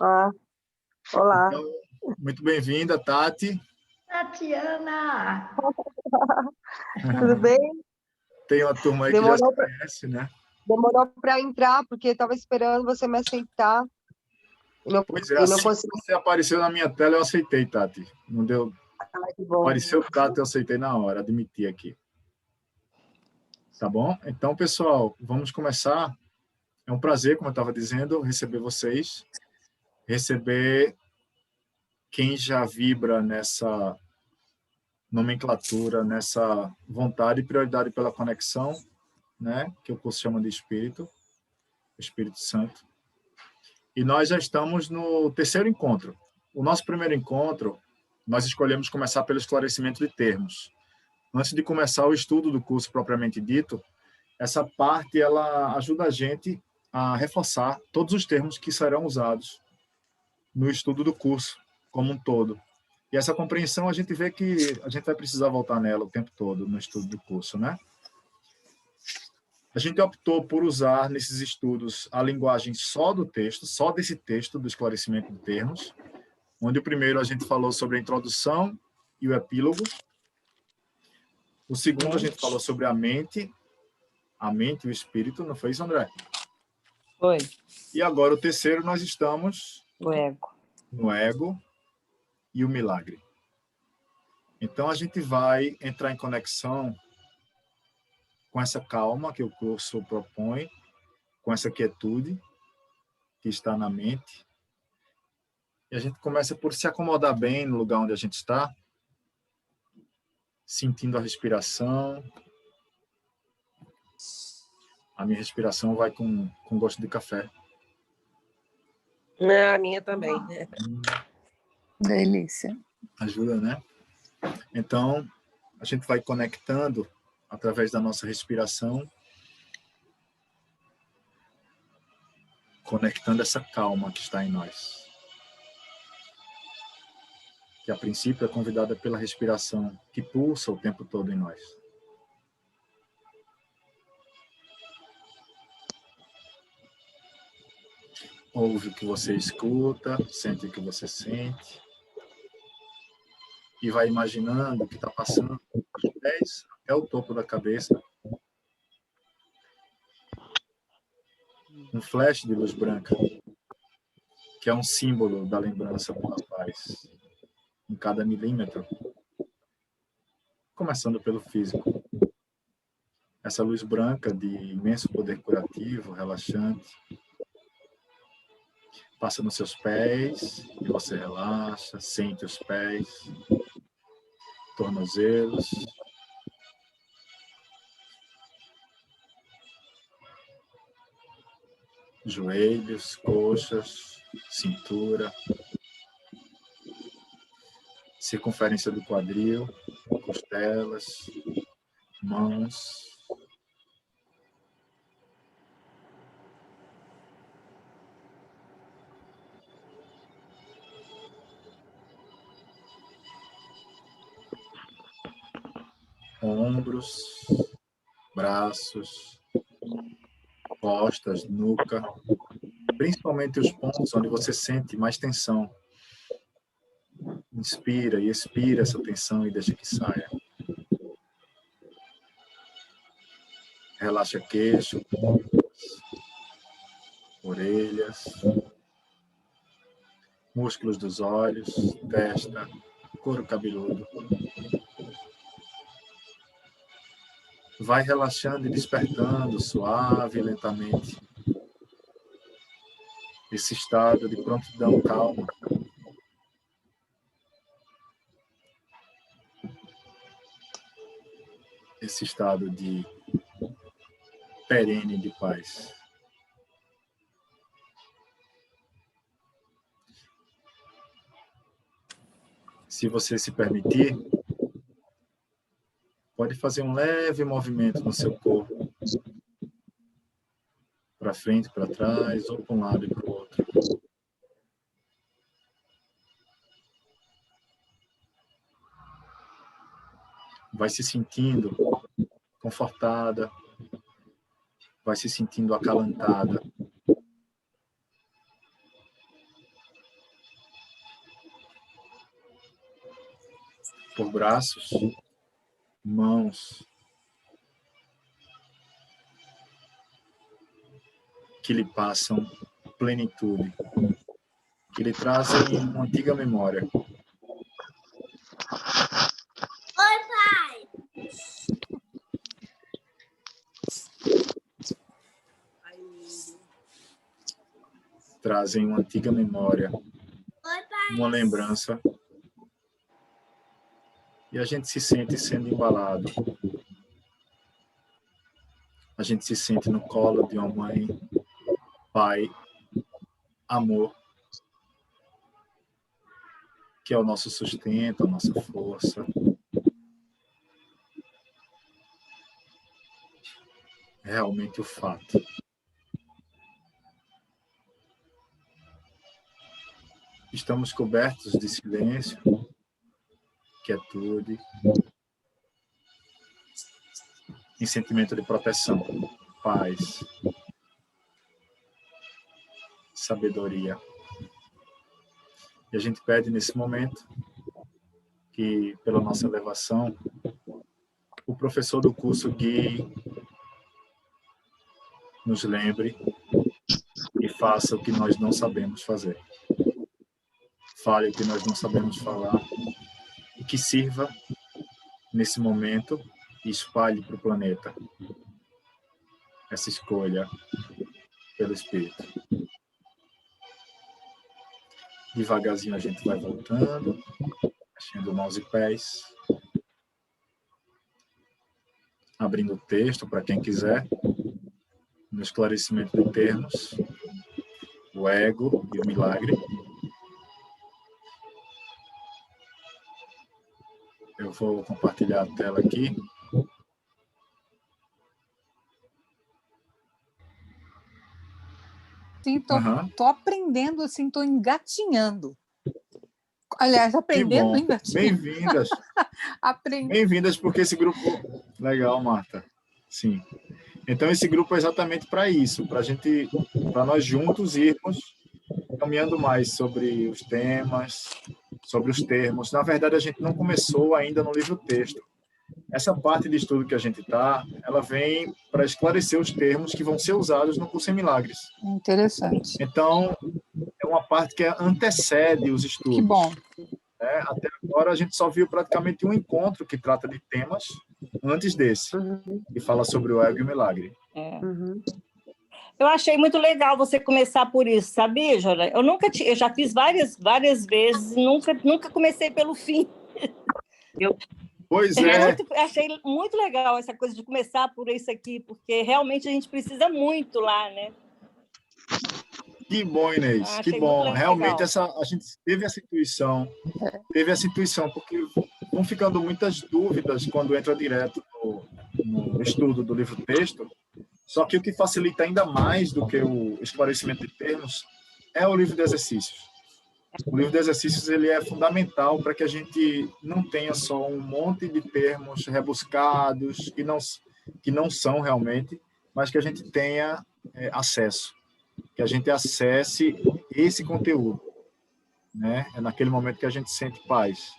Ah, olá, Então, muito bem-vinda, Tati. Tatiana! tudo bem? Tem uma turma aí que já se Demorou conhece, né? para entrar, porque estava esperando você me aceitar e não, Pois é, e não assim que consegui. você apareceu na minha tela, eu aceitei, Tati. Não deu. Ai, que bom. Apareceu Tati, eu aceitei na hora, admiti aqui. Tá bom? Então, pessoal, vamos começar. É um prazer, como eu estava dizendo, receber vocês, receber quem já vibra nessa nomenclatura, nessa vontade e prioridade pela conexão, né? Que o curso chama de Espírito Santo. E nós já estamos no terceiro encontro. O nosso primeiro encontro, nós escolhemos começar pelo esclarecimento de termos. Antes de começar o estudo do curso propriamente dito, essa parte ela ajuda a gente a reforçar todos os termos que serão usados no estudo do curso como um todo. E essa compreensão a gente vê que a gente vai precisar voltar nela o tempo todo no estudo do curso, né? A gente optou por usar nesses estudos a linguagem só do texto, só desse texto do esclarecimento de termos, onde o primeiro a gente falou sobre a introdução e o epílogo. O segundo a gente falou sobre a mente e o espírito, não foi isso, André? Foi. E agora o terceiro nós estamos O ego. no ego e o milagre. Então a gente vai entrar em conexão com essa calma que o curso propõe, com essa quietude que está na mente. E a gente começa por se acomodar bem no lugar onde a gente está, sentindo a respiração. A minha respiração vai com gosto de café. A minha também. Delícia. Ajuda, né? Então, a gente vai conectando através da nossa respiração, conectando essa calma que está em nós. Que a princípio é convidada pela respiração que pulsa o tempo todo em nós. Ouve o que você escuta, sente o que você sente. E vai imaginando que está passando dos pés até o topo da cabeça. Um flash de luz branca, que é um símbolo da lembrança do rapaz, em cada milímetro. Começando pelo físico. Essa luz branca de imenso poder curativo, relaxante, passa nos seus pés e você relaxa, sente os pés, tornozelos, joelhos, coxas, cintura, circunferência do quadril, costelas, mãos. Ombros, braços, costas, nuca, principalmente os pontos onde você sente mais tensão. Inspira e expira essa tensão e deixa que saia. Relaxa queixo, orelhas, músculos dos olhos, testa, couro cabeludo. Vai relaxando e despertando suave e lentamente esse estado de prontidão calma. Esse estado de perene de paz. Se você se permitir, pode fazer um leve movimento no seu corpo, para frente, para trás, ou para um lado e para o outro. Vai se sentindo confortada, vai se sentindo acalantada. por braços, mãos, que lhe passam plenitude, que lhe trazem uma antiga memória. Oi, pai. Trazem uma antiga memória, Oi, pai. uma lembrança, e a gente se sente sendo embalado. A gente se sente no colo de uma mãe, pai, amor, que é o nosso sustento, a nossa força. Realmente o fato. Estamos cobertos de silêncio, quietude, em sentimento de proteção, paz, sabedoria. E a gente pede nesse momento que, pela nossa elevação, o professor do curso guie, nos lembre e faça o que nós não sabemos fazer. Fale o que nós não sabemos falar e que sirva nesse momento e espalhe para o planeta essa escolha pelo Espírito. Devagarzinho a gente vai voltando, mexendo mãos e pés, abrindo o texto para quem quiser, no esclarecimento de termos, o ego e o milagre. Eu vou compartilhar a tela aqui. Sim, tô aprendendo, assim, tô engatinhando. Aliás, aprendendo a engatinhar. Bem-vindas. Bem-vindas, porque esse grupo... Legal, Marta. Sim. Então, esse grupo é exatamente para isso, para nós juntos irmos caminhando mais sobre os temas, sobre os termos. Na verdade, a gente não começou ainda no livro-texto. Essa parte de estudo que a gente está, ela vem para esclarecer os termos que vão ser usados no curso em Milagres. Interessante. Então, é uma parte que antecede os estudos. Que bom. Até agora, a gente só viu praticamente um encontro que trata de temas antes desse, que fala sobre o ego e o milagre. Eu achei muito legal você começar por isso, sabia, Jora? Eu já fiz várias vezes, nunca comecei pelo fim. Pois é. Achei muito legal essa coisa de começar por isso aqui, porque realmente a gente precisa muito lá, né? Que bom, Inês, que bom. Realmente a gente teve essa intuição, porque vão ficando muitas dúvidas quando entra direto no estudo do livro-texto, só que o que facilita ainda mais do que o esclarecimento de termos é o livro de exercícios. O livro de exercícios ele é fundamental para que a gente não tenha só um monte de termos rebuscados que não são realmente, mas que a gente tenha acesso, que a gente acesse esse conteúdo, né? É naquele momento que a gente sente paz.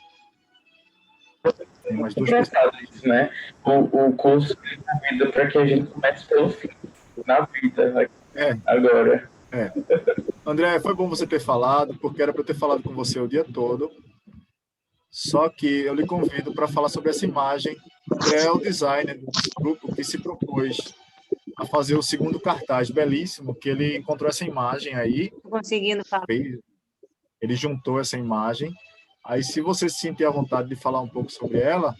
Tem umas duas isso, né? O curso é convida para que a gente comece pelo fim, na vida, agora. André, foi bom você ter falado, porque era para eu ter falado com você o dia todo, só que eu lhe convido para falar sobre essa imagem. André é o designer do grupo que se propôs a fazer o segundo cartaz belíssimo, que ele encontrou essa imagem aí. Conseguindo falar. Ele juntou essa imagem. Aí, se você se sentir à vontade de falar um pouco sobre ela,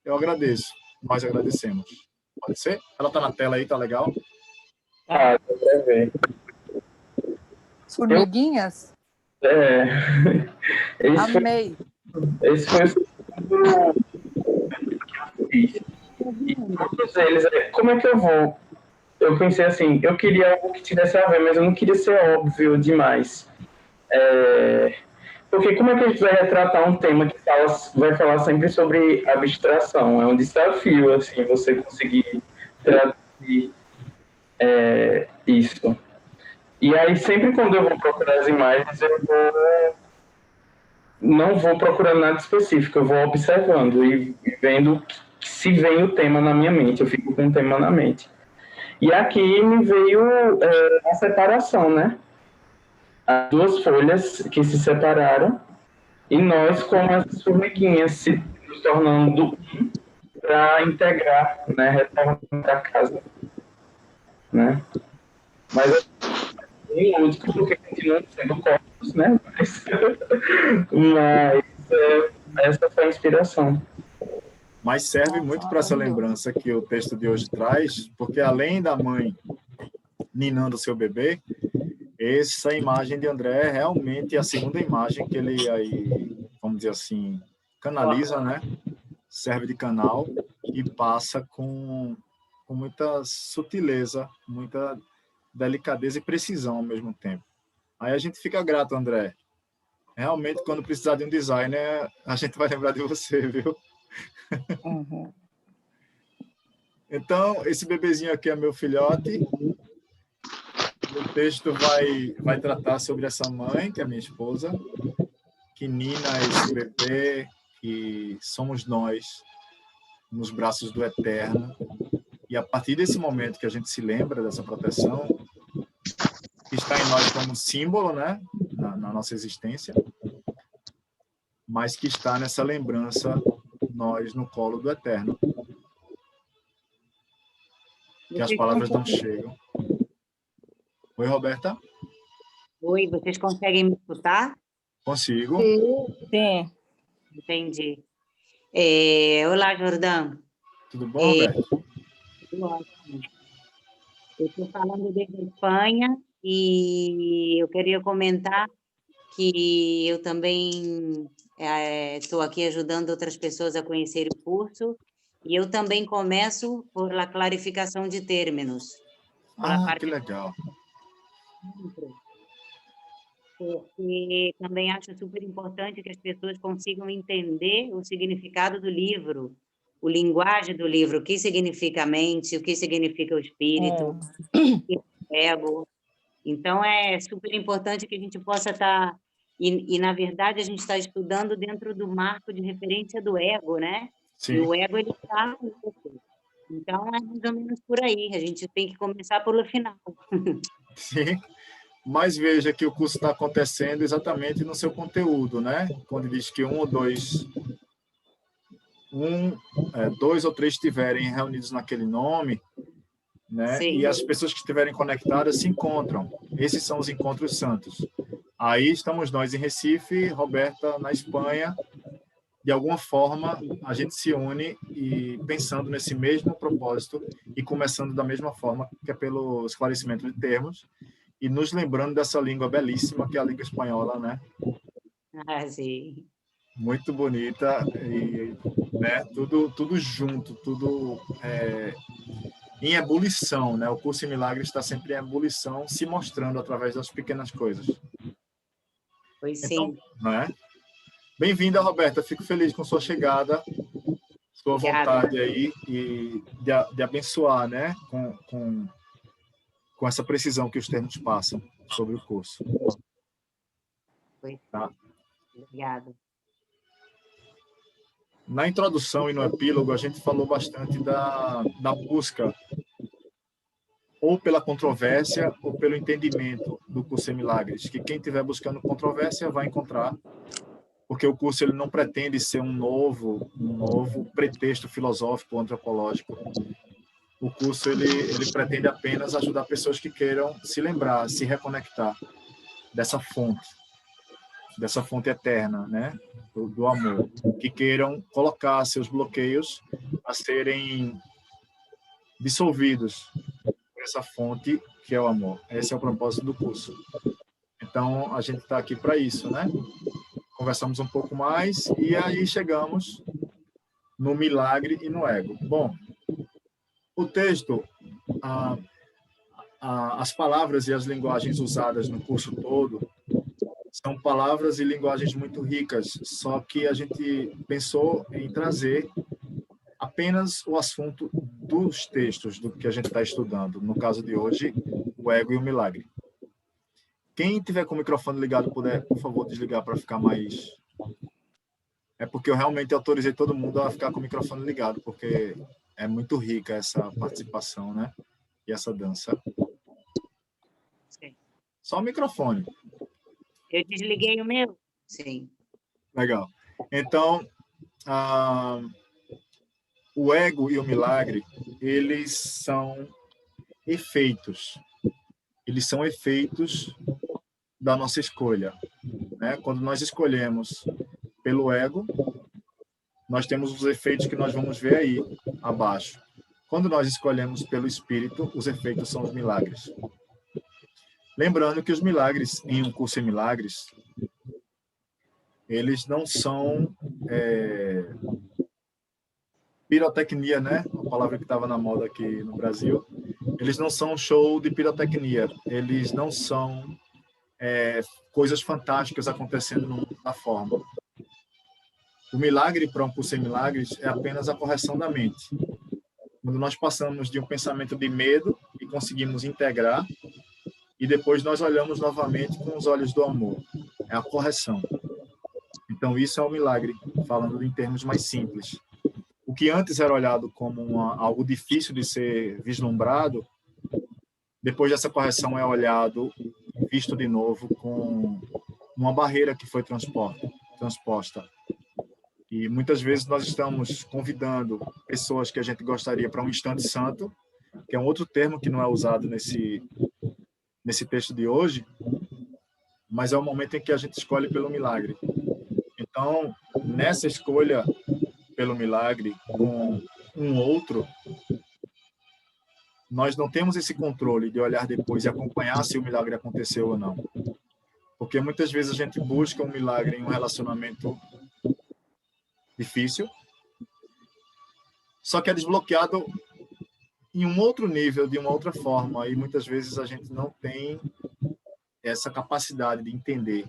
eu agradeço. Nós agradecemos. Pode ser? Ela está na tela aí, tá legal? Dá para ver. Formiguinhas? Amei. Esse foi o segundo que eu fiz. E todos eles, como é que eu vou? Eu pensei assim, eu queria algo que tivesse a ver, mas eu não queria ser óbvio demais. Porque como é que a gente vai retratar um tema que vai falar sempre sobre abstração? É um desafio, assim, você conseguir traduzir isso. E aí, sempre quando eu vou procurar as imagens, eu vou não vou procurando nada específico, eu vou observando e vendo se vem o tema na minha mente, eu fico com o tema na mente. E aqui me veio a separação, né? As duas folhas que se separaram e nós, como essas formiguinhas, se tornando para integrar, né? Retornar para casa, né? Mas é lúdico porque continuam sendo corpos, né? Mas essa foi a inspiração. Mas serve muito para essa lembrança que o texto de hoje traz, porque além da mãe ninando seu bebê, essa imagem de André é realmente a segunda imagem que ele aí, vamos dizer assim, canaliza, né? Serve de canal e passa com muita sutileza, muita delicadeza e precisão ao mesmo tempo. Aí a gente fica grato, André. Realmente, quando precisar de um designer, a gente vai lembrar de você, viu? Uhum. Então, esse bebezinho aqui é meu filhote. O texto vai tratar sobre essa mãe, que é minha esposa, que nina esse bebê, que somos nós, nos braços do Eterno. E a partir desse momento que a gente se lembra dessa proteção, que está em nós como símbolo, né, na nossa existência, mas que está nessa lembrança, nós no colo do Eterno. Que as palavras não chegam. Oi, Roberta? Oi, vocês conseguem me escutar? Consigo. Sim. Entendi. Olá, Jordão. Tudo bom, Roberta? Tudo ótimo. Eu estou falando desde a Espanha e eu queria comentar que eu também estou aqui ajudando outras pessoas a conhecer o curso e eu também começo por la clarificação de términos. Que legal. Porque também acho super importante que as pessoas consigam entender o significado do livro, o linguagem do livro, o que significa a mente, o que significa o espírito, o que é o ego. Então, é super importante que a gente possa estar... E, na verdade, a gente está estudando dentro do marco de referência do ego, né? Sim. E o ego, ele está... Então, é mais ou menos por aí. A gente tem que começar pelo final. Sim. Mas veja que o curso está acontecendo exatamente no seu conteúdo, né? Quando diz que dois ou três estiverem reunidos naquele nome, né? Sim. E as pessoas que estiverem conectadas se encontram. Esses são os encontros santos. Aí estamos nós em Recife, Roberta na Espanha. De alguma forma, a gente se une e pensando nesse mesmo propósito e começando da mesma forma, que é pelo esclarecimento de termos, e nos lembrando dessa língua belíssima, que é a língua espanhola, né? Sim. Muito bonita, e, né? Tudo junto, tudo em ebulição, né? O curso em Milagres está sempre em ebulição, se mostrando através das pequenas coisas. Pois então, sim. Né? Bem-vinda, Roberta. Fico feliz com sua chegada, sua Obrigada. vontade aí e de abençoar, né? Com essa precisão que os termos passam sobre o curso. Tá? Obrigada. Na introdução e no epílogo, a gente falou bastante da busca ou pela controvérsia ou pelo entendimento do curso em Milagres, que quem estiver buscando controvérsia vai encontrar, porque o curso ele não pretende ser um novo pretexto filosófico ou antropológico. O curso ele pretende apenas ajudar pessoas que queiram se lembrar, se reconectar dessa fonte eterna, né, do amor, que queiram colocar seus bloqueios a serem dissolvidos por essa fonte que é o amor. Esse é o propósito do curso. Então, a gente está aqui para isso, né? Conversamos um pouco mais e aí chegamos no milagre e no ego. Bom, o texto, as palavras e as linguagens usadas no curso todo são palavras e linguagens muito ricas, só que a gente pensou em trazer apenas o assunto dos textos do que a gente está estudando. No caso de hoje, o ego e o milagre. Quem tiver com o microfone ligado puder, por favor, desligar para ficar mais é porque eu realmente autorizei todo mundo a ficar com o microfone ligado, porque é muito rica essa participação, né? E essa dança. Sim. Só o microfone. Eu desliguei o meu? Sim. Legal. Então, o ego e o milagre, eles são efeitos. Eles são efeitos da nossa escolha, né? Quando nós escolhemos pelo ego, nós temos os efeitos que nós vamos ver aí abaixo. Quando nós escolhemos pelo espírito, os efeitos são os milagres. Lembrando que os milagres, em um curso em milagres, eles não são pirotecnia, né? A palavra que estava na moda aqui no Brasil. Eles não são show de pirotecnia. Eles não são coisas fantásticas acontecendo no mundo da forma. O milagre para um curso em milagres é apenas a correção da mente. Quando nós passamos de um pensamento de medo e conseguimos integrar, e depois nós olhamos novamente com os olhos do amor. É a correção. Então, isso é o milagre, falando em termos mais simples. O que antes era olhado como algo difícil de ser vislumbrado, depois dessa correção é olhado, visto de novo, com uma barreira que foi transposta. E muitas vezes nós estamos convidando pessoas que a gente gostaria para um instante santo, que é um outro termo que não é usado nesse texto de hoje, mas é o momento em que a gente escolhe pelo milagre. Então, nessa escolha pelo milagre com um outro, nós não temos esse controle de olhar depois e acompanhar se o milagre aconteceu ou não. Porque muitas vezes a gente busca um milagre em um relacionamento difícil, só que é desbloqueado em um outro nível, de uma outra forma, e muitas vezes a gente não tem essa capacidade de entender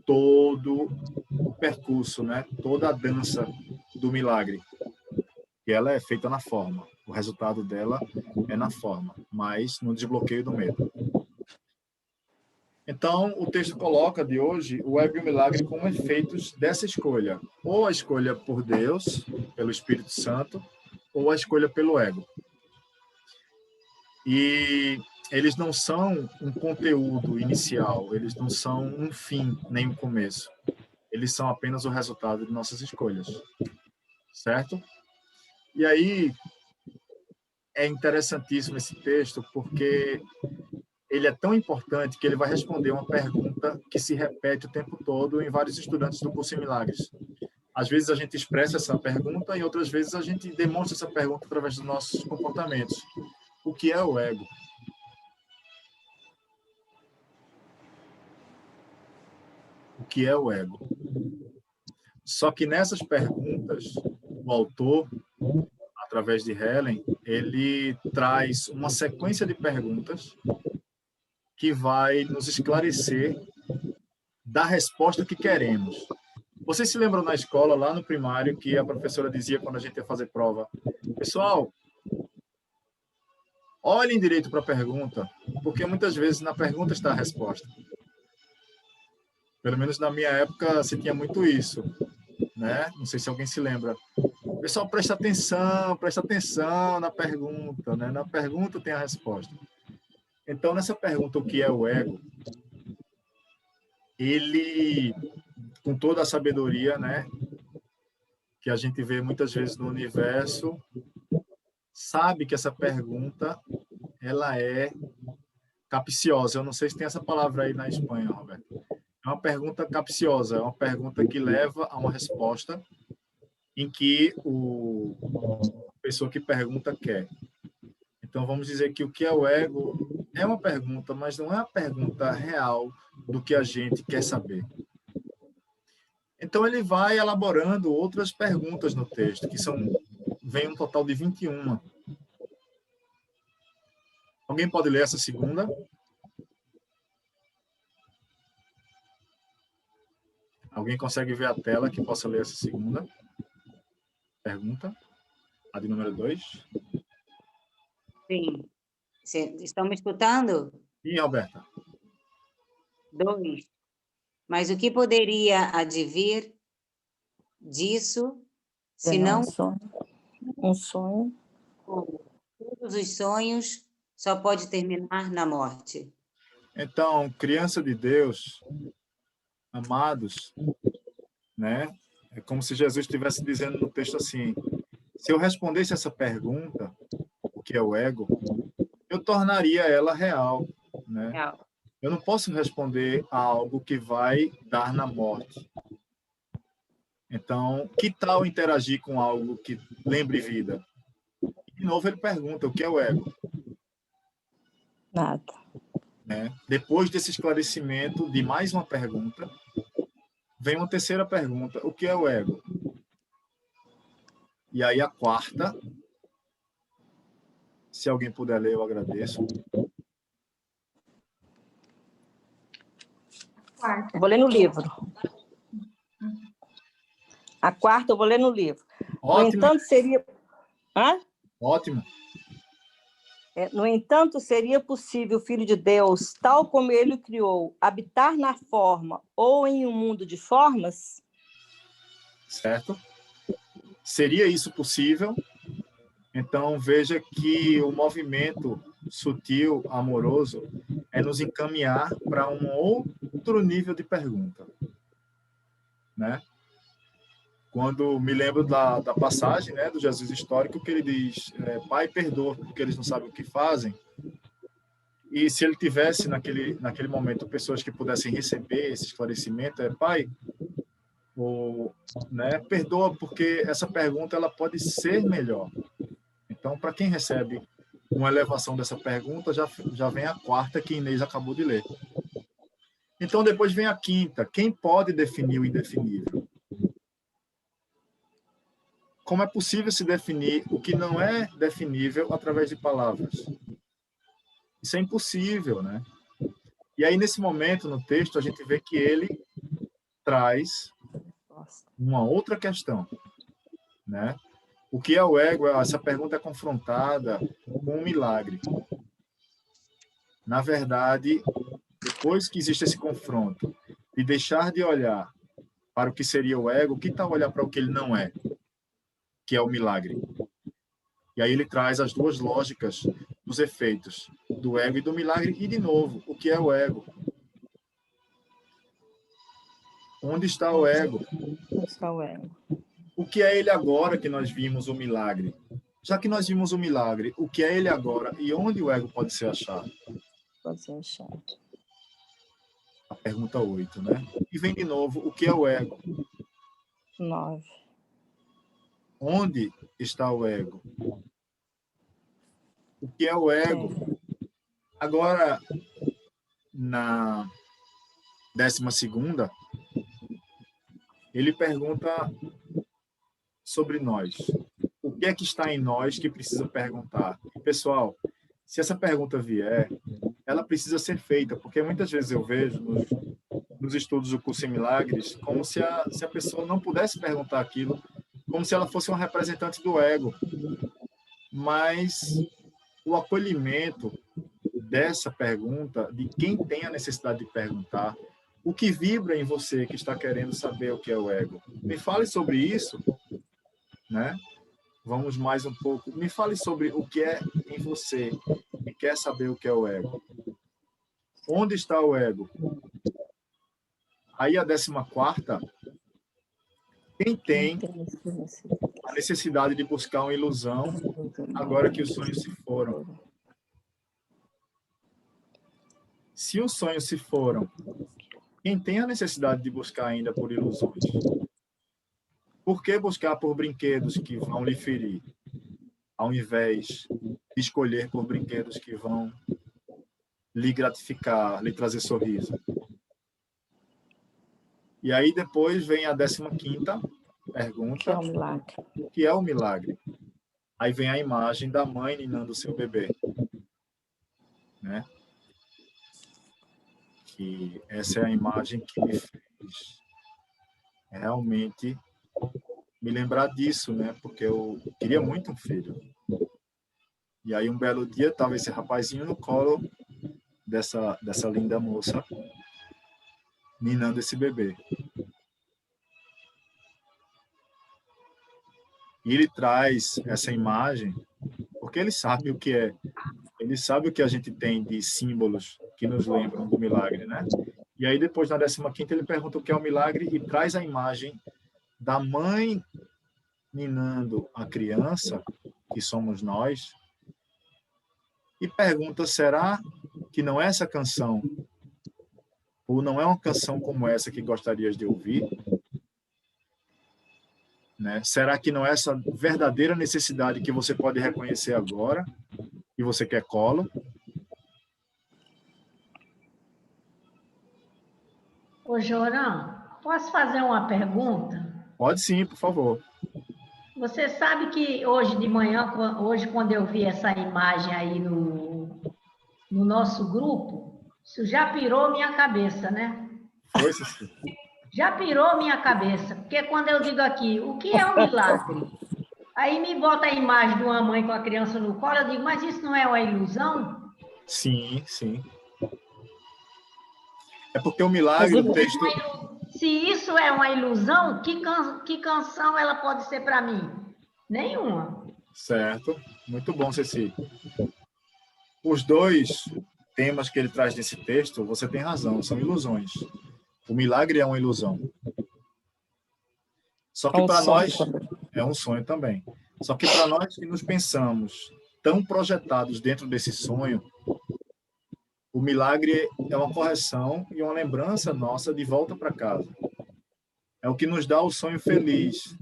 todo o percurso, né? Toda a dança do milagre. E ela é feita na forma. O resultado dela é na forma, mas no desbloqueio do medo. Então, o texto coloca de hoje o ego e o milagre como efeitos dessa escolha. Ou a escolha por Deus, pelo Espírito Santo, ou a escolha pelo ego. E eles não são um conteúdo inicial, eles não são um fim, nem um começo. Eles são apenas o resultado de nossas escolhas. Certo? E aí, é interessantíssimo esse texto, porque ele é tão importante que ele vai responder uma pergunta que se repete o tempo todo em vários estudantes do curso em Milagres. Às vezes a gente expressa essa pergunta e outras vezes a gente demonstra essa pergunta através dos nossos comportamentos. O que é o ego? O que é o ego? Só que nessas perguntas, o autor, através de Helen, ele traz uma sequência de perguntas que vai nos esclarecer da resposta que queremos. Vocês se lembram na escola, lá no primário, que a professora dizia quando a gente ia fazer prova: pessoal, olhem direito para a pergunta, porque muitas vezes na pergunta está a resposta. Pelo menos na minha época se tinha muito isso, né? Não sei se alguém se lembra. Pessoal, presta atenção na pergunta, né? Na pergunta tem a resposta. Então, nessa pergunta, o que é o ego? Ele, com toda a sabedoria, né, que a gente vê muitas vezes no universo, sabe que essa pergunta, ela é capciosa. Eu não sei se tem essa palavra aí na Espanha, Roberto. É uma pergunta capciosa, é uma pergunta que leva a uma resposta em que a pessoa que pergunta quer. Então, vamos dizer que o que é o ego é uma pergunta, mas não é a pergunta real do que a gente quer saber. Então, ele vai elaborando outras perguntas no texto, que vem um total de 21. Alguém pode ler essa segunda? Alguém consegue ver a tela que possa ler essa segunda pergunta? A de número 2? Sim. Estão me escutando? Sim, Roberta. 2. Mas o que poderia advir disso, Senão senão um sonho. todos os sonhos só pode terminar na morte. Então, criança de Deus, amados, né? É como se Jesus estivesse dizendo no texto assim: se eu respondesse essa pergunta, o que é o ego, eu tornaria ela real, né? Real. Eu não posso responder a algo que vai dar na morte. Então, que tal interagir com algo que lembre vida? De novo, ele pergunta: o que é o ego? Nada. Né? Depois desse esclarecimento de mais uma pergunta, vem uma terceira pergunta: o que é o ego? E aí a quarta, se alguém puder ler, eu agradeço. Eu vou ler no livro. A quarta eu vou ler no livro. Ótimo. No entanto, seria... Hã? Ótimo. No entanto, seria possível o Filho de Deus, tal como ele o criou, habitar na forma ou em um mundo de formas? Certo? Seria isso possível? Então, veja que o movimento sutil, amoroso, é nos encaminhar para um outro nível de pergunta. Né? Quando me lembro da passagem, né, do Jesus histórico, que ele diz: Pai, perdoa, porque eles não sabem o que fazem. E se ele tivesse, naquele momento, pessoas que pudessem receber esse esclarecimento, Pai, né, perdoa, porque essa pergunta ela pode ser melhor. Então, para quem recebe uma elevação dessa pergunta, já vem a quarta que Inês acabou de ler. Então, depois vem a quinta: quem pode definir o indefinível? Como é possível se definir o que não é definível através de palavras? Isso é impossível, né? E aí, nesse momento, no texto, a gente vê que ele traz uma outra questão, né? O que é o ego? Essa pergunta é confrontada com um milagre. Na verdade, depois que existe esse confronto, de deixar de olhar para o que seria o ego, que tal olhar para o que ele não é, que é o milagre? E aí ele traz as duas lógicas dos efeitos do ego e do milagre. E, de novo, o que é o ego? Onde está o ego? Onde está o ego? O que é ele agora que nós vimos o milagre? Já que nós vimos o milagre, o que é ele agora e onde o ego pode ser achado? Pode ser achado. A pergunta 8, né? E vem de novo: o que é o ego? 9. Onde está o ego? O que é o ego? Agora, na 12ª, ele pergunta sobre nós. O que é que está em nós que precisa perguntar? E, pessoal, se essa pergunta vier, ela precisa ser feita, porque muitas vezes eu vejo nos estudos do curso em Milagres como se a pessoa não pudesse perguntar aquilo, como se ela fosse uma representante do ego. Mas o acolhimento dessa pergunta, de quem tem a necessidade de perguntar, o que vibra em você que está querendo saber o que é o ego? Me fale sobre isso, né? Vamos mais um pouco. Me fale sobre o que é em você que quer saber o que é o ego. Onde está o ego? Aí a 14ª, quem tem a necessidade de buscar uma ilusão agora que os sonhos se foram? Se os sonhos se foram, quem tem a necessidade de buscar ainda por ilusões? Por que buscar por brinquedos que vão lhe ferir, ao invés de escolher por brinquedos que vão lhe gratificar, lhe trazer sorriso? E aí depois vem a 15ª pergunta, Que é o milagre. o que é o milagre? Aí vem a imagem da mãe ninando o seu bebê, né? Que essa é a imagem que me fez realmente me lembrar disso, né? Porque eu queria muito um filho. E aí um belo dia estava esse rapazinho no colo dessa linda moça, ninando esse bebê. E ele traz essa imagem porque ele sabe o que é. Ele sabe o que a gente tem de símbolos que nos lembram do milagre, né? E aí depois, na 15ª, ele pergunta o que é o milagre e traz a imagem da mãe ninando a criança, que somos nós, e pergunta, será que não é essa canção, ou não é uma canção como essa que gostarias de ouvir? Né? Será que não é essa verdadeira necessidade que você pode reconhecer agora, e você quer colo? Ô, Jorão, posso fazer uma pergunta? Pode sim, por favor. Você sabe que hoje de manhã, hoje quando eu vi essa imagem aí no nosso grupo, isso já pirou minha cabeça, né? Foi, Ceci? Já pirou minha cabeça, porque quando eu digo aqui, o que é um milagre? Aí me bota a imagem de uma mãe com a criança no colo, eu digo, mas isso não é uma ilusão? Sim, sim. É porque o milagre, o texto... Se isso é uma ilusão, que canção ela pode ser para mim? Nenhuma. Certo. Muito bom, Ceci. Os dois temas que ele traz nesse texto, você tem razão, são ilusões. O milagre é uma ilusão. Só que para nós é um sonho também. Só que para nós que nos pensamos tão projetados dentro desse sonho, o milagre é uma correção e uma lembrança nossa de volta para casa. É o que nos dá o sonho feliz,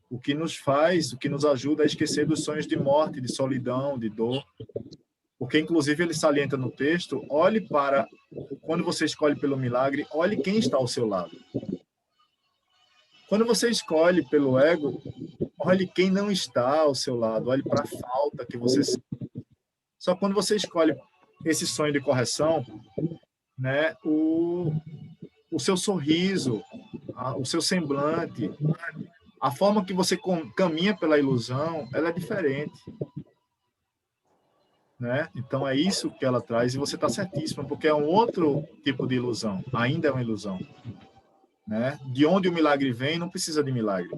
o que nos faz, o que nos ajuda a esquecer dos sonhos de morte, de solidão, de dor. Porque, inclusive, ele salienta no texto, olhe para, quando você escolhe pelo milagre, olhe quem está ao seu lado. Quando você escolhe pelo ego, olhe quem não está ao seu lado, olhe para a falta que você sente. Só quando você escolhe esse sonho de correção, né, o seu sorriso, o seu semblante, a forma que você caminha pela ilusão, ela é diferente. Né? Então, é isso que ela traz, e você está certíssima, porque é um outro tipo de ilusão, ainda é uma ilusão. Né? De onde o milagre vem, não precisa de milagre.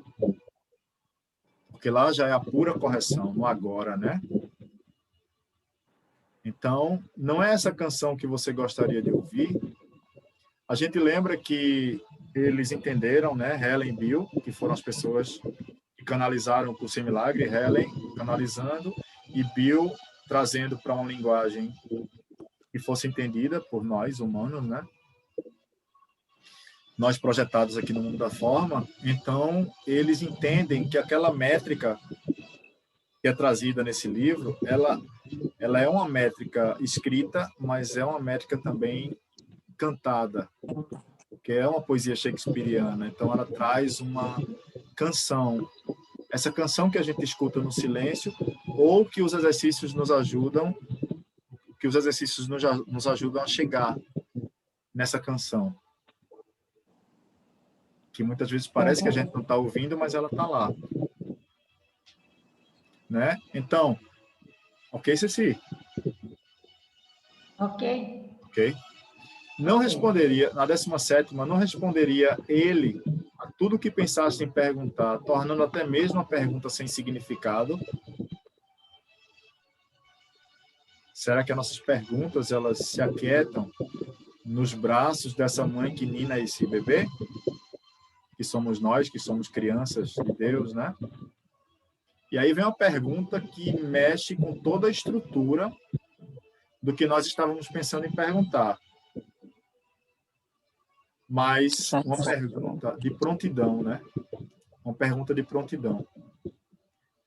Porque lá já é a pura correção, no agora, né? Então, não é essa canção que você gostaria de ouvir. A gente lembra que eles entenderam, né? Helen e Bill, que foram as pessoas que canalizaram o curso em milagre, Helen canalizando e Bill trazendo para uma linguagem que fosse entendida por nós, humanos, né? Nós projetados aqui no mundo da forma. Então, eles entendem que aquela métrica que é trazida nesse livro, ela é uma métrica escrita, mas é uma métrica também cantada, porque é uma poesia shakespeariana. Então, ela traz uma canção. Essa canção que a gente escuta no silêncio, ou que os exercícios nos ajudam, nos ajudam a chegar nessa canção. Que muitas vezes parece que a gente não está ouvindo, mas ela está lá. Né? Então, ok, Ceci? Ok. Ok. Não responderia, na 17ª, não responderia ele a tudo que pensasse em perguntar, tornando até mesmo a pergunta sem significado. Será que as nossas perguntas, elas se aquietam nos braços dessa mãe que nina esse bebê? Que somos nós, que somos crianças de Deus, né? E aí vem uma pergunta que mexe com toda a estrutura do que nós estávamos pensando em perguntar. Mas uma pergunta de prontidão, né? Uma pergunta de prontidão.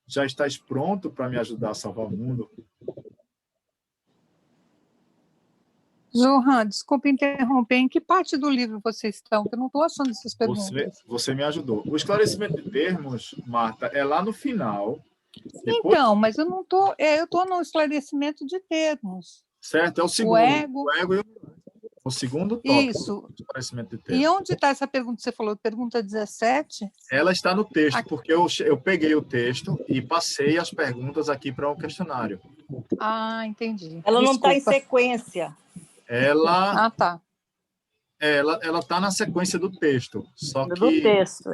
Já estás pronto para me ajudar a salvar o mundo? Johan, desculpe interromper. Em que parte do livro vocês estão? Que eu não estou achando essas perguntas. Você me ajudou. O esclarecimento de termos, Marta, é lá no final. Depois... Então, mas eu não estou... eu estou no esclarecimento de termos. Certo, é o segundo. O ego e o segundo tópico. Isso. Esclarecimento de termos. E onde está essa pergunta que você falou? Pergunta 17? Ela está no texto, aqui. Porque eu peguei o texto e passei as perguntas aqui para o questionário. Ah, entendi. Ela não está em sequência. Ela tá. Ela tá na sequência do texto, só que do texto.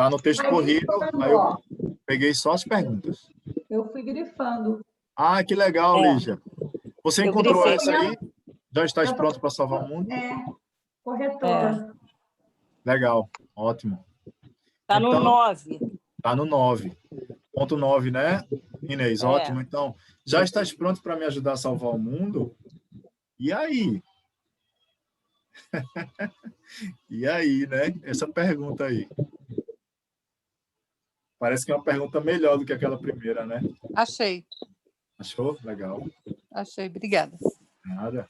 Tá no texto corrido, aí eu peguei só as perguntas. Eu fui grifando. Ah, que legal, Lígia. Você encontrou grifei. essa aí? Já estás pronto para salvar o mundo? Corretora. Legal, ótimo. Está no 9. Está no 9. Ponto 9, né, Inês? Ótimo. Então, já estás pronto para me ajudar a salvar o mundo? E aí? E aí, né? Essa pergunta aí. Parece que é uma pergunta melhor do que aquela primeira, né? Achei. Achou? Legal. Achei, obrigada. Nada.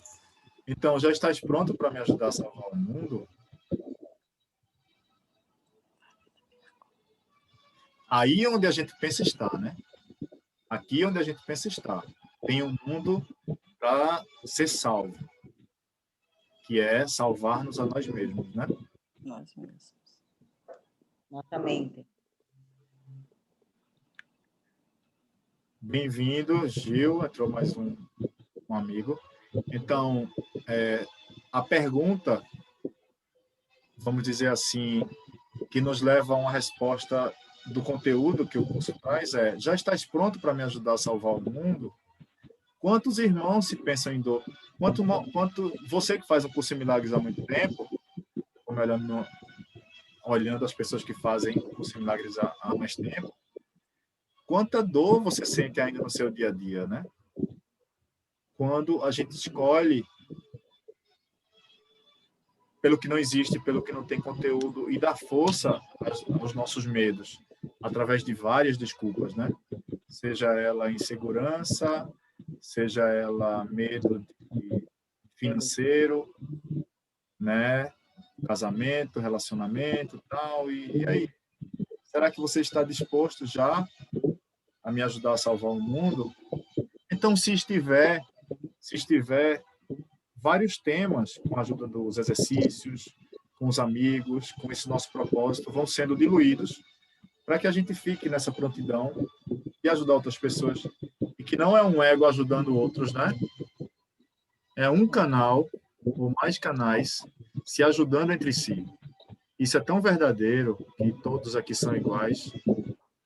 Então, já estás pronto para me ajudar a salvar o mundo? Aí onde a gente pensa estar, né? Aqui onde a gente pensa estar. Tem um mundo para ser salvo, que é salvar-nos a nós mesmos, né? Nós mesmos. Nossa mente. Bem-vindo, Gil. Entrou mais um amigo. Então, a pergunta, vamos dizer assim, que nos leva a uma resposta do conteúdo que o curso traz é: já estás pronto para me ajudar a salvar o mundo? Quantos irmãos se pensam em dor? Quanto você que faz um curso em milagres há muito tempo, olhando as pessoas que fazem o curso em milagres há mais tempo, quanta dor você sente ainda no seu dia a dia, né? Quando a gente escolhe pelo que não existe, pelo que não tem conteúdo, e dá força aos nossos medos, através de várias desculpas, né? Seja ela insegurança, seja ela medo financeiro, né? Casamento, relacionamento, tal, e aí? Será que você está disposto já a me ajudar a salvar o mundo? Então, se estiver vários temas, com a ajuda dos exercícios, com os amigos, com esse nosso propósito, vão sendo diluídos para que a gente fique nessa prontidão e ajudar outras pessoas. E que não é um ego ajudando outros, né? É um canal, ou mais canais, se ajudando entre si. Isso é tão verdadeiro, que todos aqui são iguais.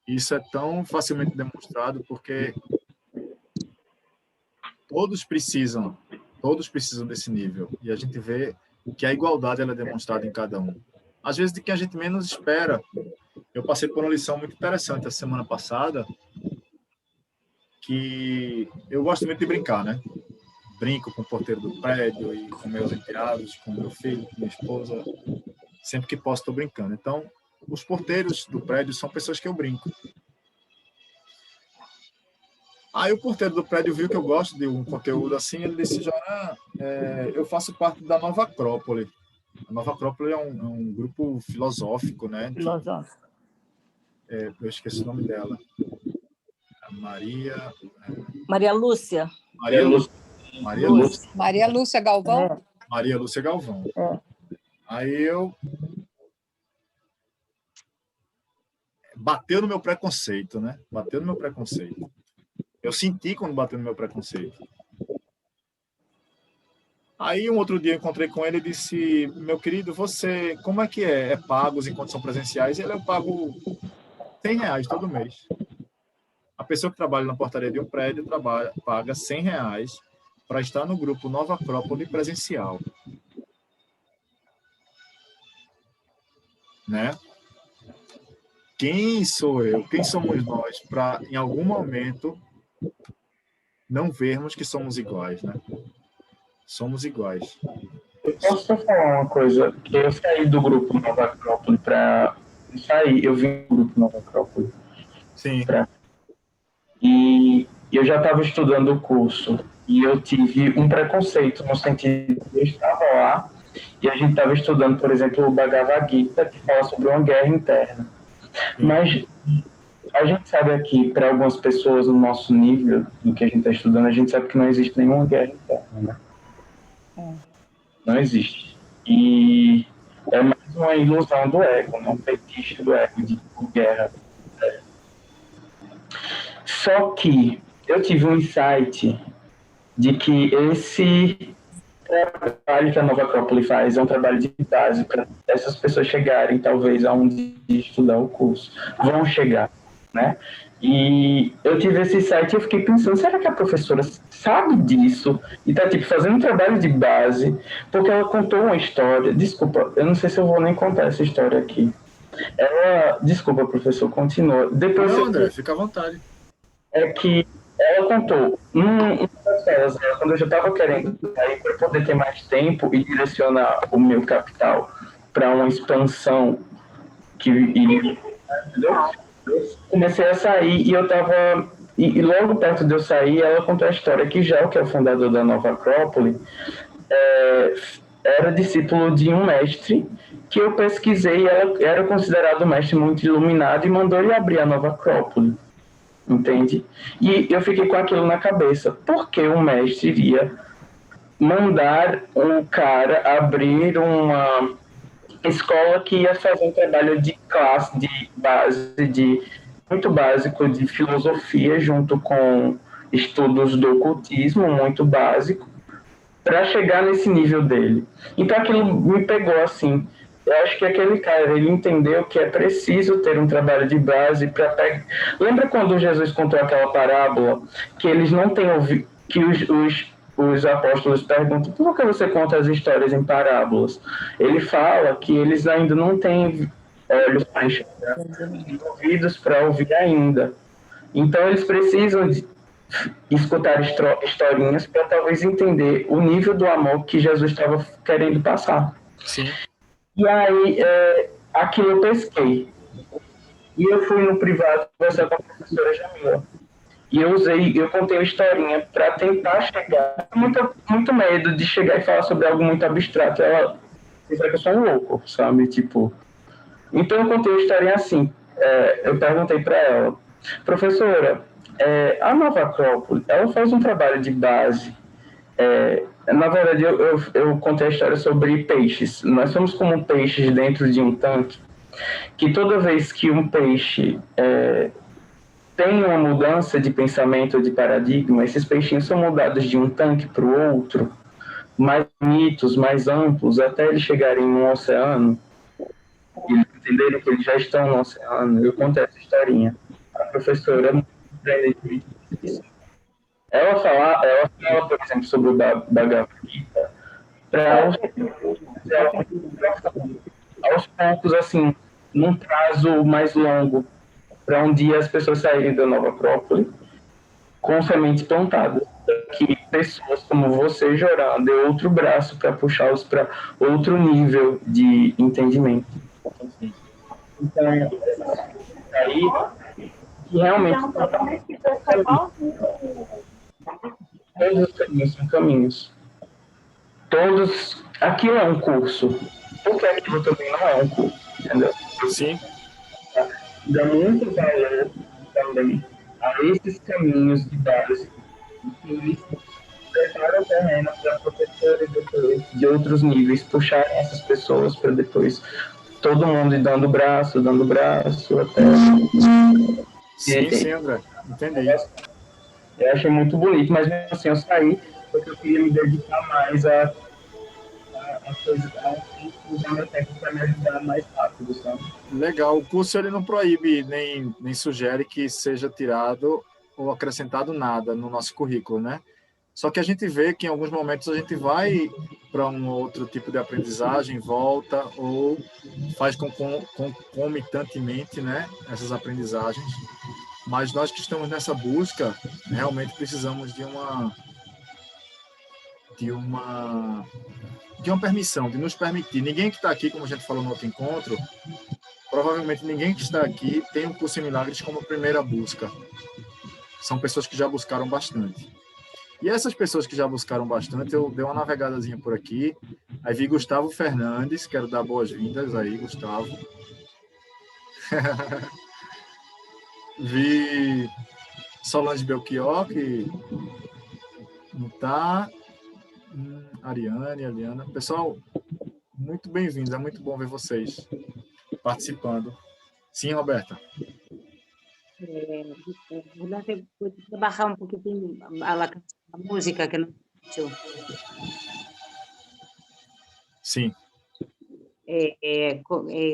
Isso é tão facilmente demonstrado, porque todos precisam desse nível. E a gente vê que a igualdade ela é demonstrada em cada um. Às vezes, de quem a gente menos espera. Eu passei por uma lição muito interessante a semana passada, que eu gosto muito de brincar, né? Brinco com o porteiro do prédio e com meus enteados, com meu filho, com minha esposa. Sempre que posso, estou brincando. Então, os porteiros do prédio são pessoas que eu brinco. Aí o porteiro do prédio viu que eu gosto de um conteúdo assim, ele disse: Joran, eu faço parte da Nova Acrópole. A Nova Acrópole é um grupo filosófico, né? Filosófico. Eu esqueci o nome dela. Maria Lúcia. Maria Lúcia. Maria Lúcia Galvão? Maria Lúcia Galvão. Aí bateu no meu preconceito, né? Bateu no meu preconceito. Eu senti quando bateu no meu preconceito. Aí, um outro dia, eu encontrei com ele e disse: meu querido, você, como é que é? É pago em condições presenciais? Eu pago R$100 todo mês. A pessoa que trabalha na portaria de um prédio paga R$100 para estar no grupo Nova Acrópole presencial. Né? Quem sou eu? Quem somos nós para, em algum momento, não vermos que somos iguais, né? Somos iguais. Eu posso falar uma coisa? Que eu saí do grupo Nova Acrópole para sair. Eu vim do grupo Nova Acrópole. Sim. E eu já estava estudando o curso. E eu tive um preconceito no sentido que eu estava lá e a gente estava estudando, por exemplo, o Bhagavad Gita, que fala sobre uma guerra interna. Mas a gente sabe aqui, para algumas pessoas no nosso nível, do que a gente está estudando, a gente sabe que não existe nenhuma guerra interna, né? Não existe. E é mais uma ilusão do ego, né? Um fetiche do ego de guerra. Só que eu tive um insight de que trabalho que a Nova Acrópole faz é um trabalho de base para essas pessoas chegarem, talvez, aonde estudar o curso. Vão chegar, né? E eu tive esse site e eu fiquei pensando, será que a professora sabe disso? E tá, tipo, fazendo um trabalho de base, porque ela contou uma história. Desculpa, eu não sei se eu vou nem contar essa história aqui. Desculpa, professor, continua. Depois Não, André, fica à vontade. é que ela contou, uma das delas, quando eu já estava querendo sair para poder ter mais tempo e direcionar o meu capital para uma expansão entendeu? Eu comecei a sair e eu estava e logo perto de eu sair, ela contou a história que já que é o fundador da Nova Acrópole, era discípulo de um mestre que eu pesquisei e ela era considerado um mestre muito iluminado e mandou ele abrir a Nova Acrópole. Entende? E eu fiquei com aquilo na cabeça. Por que o mestre iria mandar um cara abrir uma escola que ia fazer um trabalho de classe, de base, muito básico de filosofia, junto com estudos do ocultismo, muito básico, para chegar nesse nível dele? Então aquilo me pegou assim. Eu acho que aquele cara, ele entendeu que é preciso ter um trabalho de base para pegar. Lembra quando Jesus contou aquela parábola que eles não têm ouvido, que os apóstolos perguntam por que você conta as histórias em parábolas? Ele fala que eles ainda não têm olhos para enxergar, ouvidos para ouvir ainda. Então eles precisam de escutar historinhas para talvez entender o nível do amor que Jesus estava querendo passar. Sim. E aí, aquilo eu pesquei. E eu fui no privado conversar com a professora Jamila. E eu contei uma historinha para tentar chegar. Muito medo de chegar e falar sobre algo muito abstrato. Ela pensa que eu sou um louco, sabe? Tipo. Então eu contei uma historinha assim. Eu perguntei para ela, professora, a Nova Acrópole, ela faz um trabalho de base. Na verdade, eu contei a história sobre peixes. Nós somos como peixes dentro de um tanque, que toda vez que um peixe tem uma mudança de pensamento, de paradigma, esses peixinhos são mudados de um tanque para o outro, mais bonitos, mais amplos, até eles chegarem no oceano, e eles entenderem que eles já estão no oceano. Eu contei essa historinha. A professora ela fala, por exemplo, sobre o Bhagavad Gita, para aos poucos, assim, num prazo mais longo, para um dia as pessoas saírem da Nova Acrópole com sementes plantadas, que pessoas como você, Jorão, dê outro braço para puxá-los para outro nível de entendimento. Então, aí, realmente, todos os caminhos são caminhos. Todos. Aquilo é um curso. Porque aquilo também não é um curso, entendeu? Sim. Dá muito valor também a esses caminhos de base. Eles preparam o terreno para professores de outros níveis puxarem essas pessoas para depois todo mundo ir dando braço até. Sim, André. Entendi. Eu achei muito bonito, mas mesmo assim eu saí porque eu queria me dedicar mais a coisas, usar meu tempo para me ajudar mais rápido, sabe? Legal. O curso ele não proíbe nem sugere que seja tirado ou acrescentado nada no nosso currículo, né? Só que a gente vê que em alguns momentos a gente vai para um outro tipo de aprendizagem, volta ou faz concomitantemente, né, essas aprendizagens. Mas nós que estamos nessa busca, realmente precisamos de uma permissão, de nos permitir. Ninguém que está aqui, como a gente falou no outro encontro, provavelmente ninguém que está aqui tem um curso em milagres como primeira busca. São pessoas que já buscaram bastante. E essas pessoas que já buscaram bastante, eu dei uma navegadazinha por aqui, aí vi Gustavo Fernandes, quero dar boas-vindas aí, Gustavo. Vi Solange Belchior, que não está. Ariane, Eliana. Pessoal, muito bem-vindos, é muito bom ver vocês participando. Sim, Roberta. Você podia baixar um pouquinho a música que não escutou. Sim.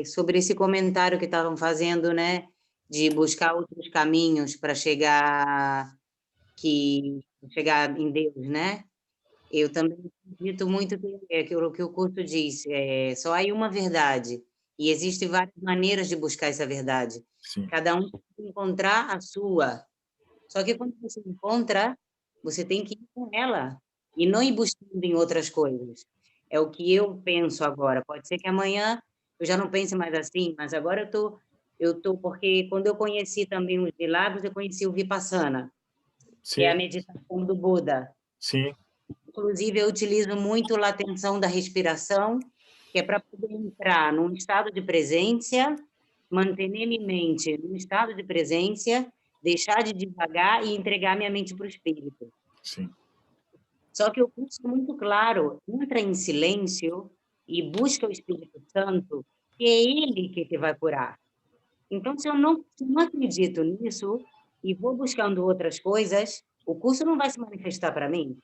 Sobre esse comentário que estavam fazendo, né, de buscar outros caminhos para chegar em Deus, né? Eu também acredito muito que o curso diz, só há uma verdade, e existem várias maneiras de buscar essa verdade. Sim. Cada um tem que encontrar a sua. Só que quando você encontra, você tem que ir com ela, e não ir buscando em outras coisas. É o que eu penso agora. Pode ser que amanhã eu já não pense mais assim, mas agora eu tô porque quando eu conheci também os milagres, eu conheci o Vipassana, que é a Sim. meditação do Buda. Sim. Inclusive, eu utilizo muito a atenção da respiração, que é para poder entrar num estado de presença, manter minha mente num estado de presença, deixar de devagar e entregar minha mente para o espírito. Sim. Só que o curso é muito claro, entra em silêncio e busca o Espírito Santo, que é ele que te vai curar. Então, se eu não acredito nisso e vou buscando outras coisas, o curso não vai se manifestar para mim.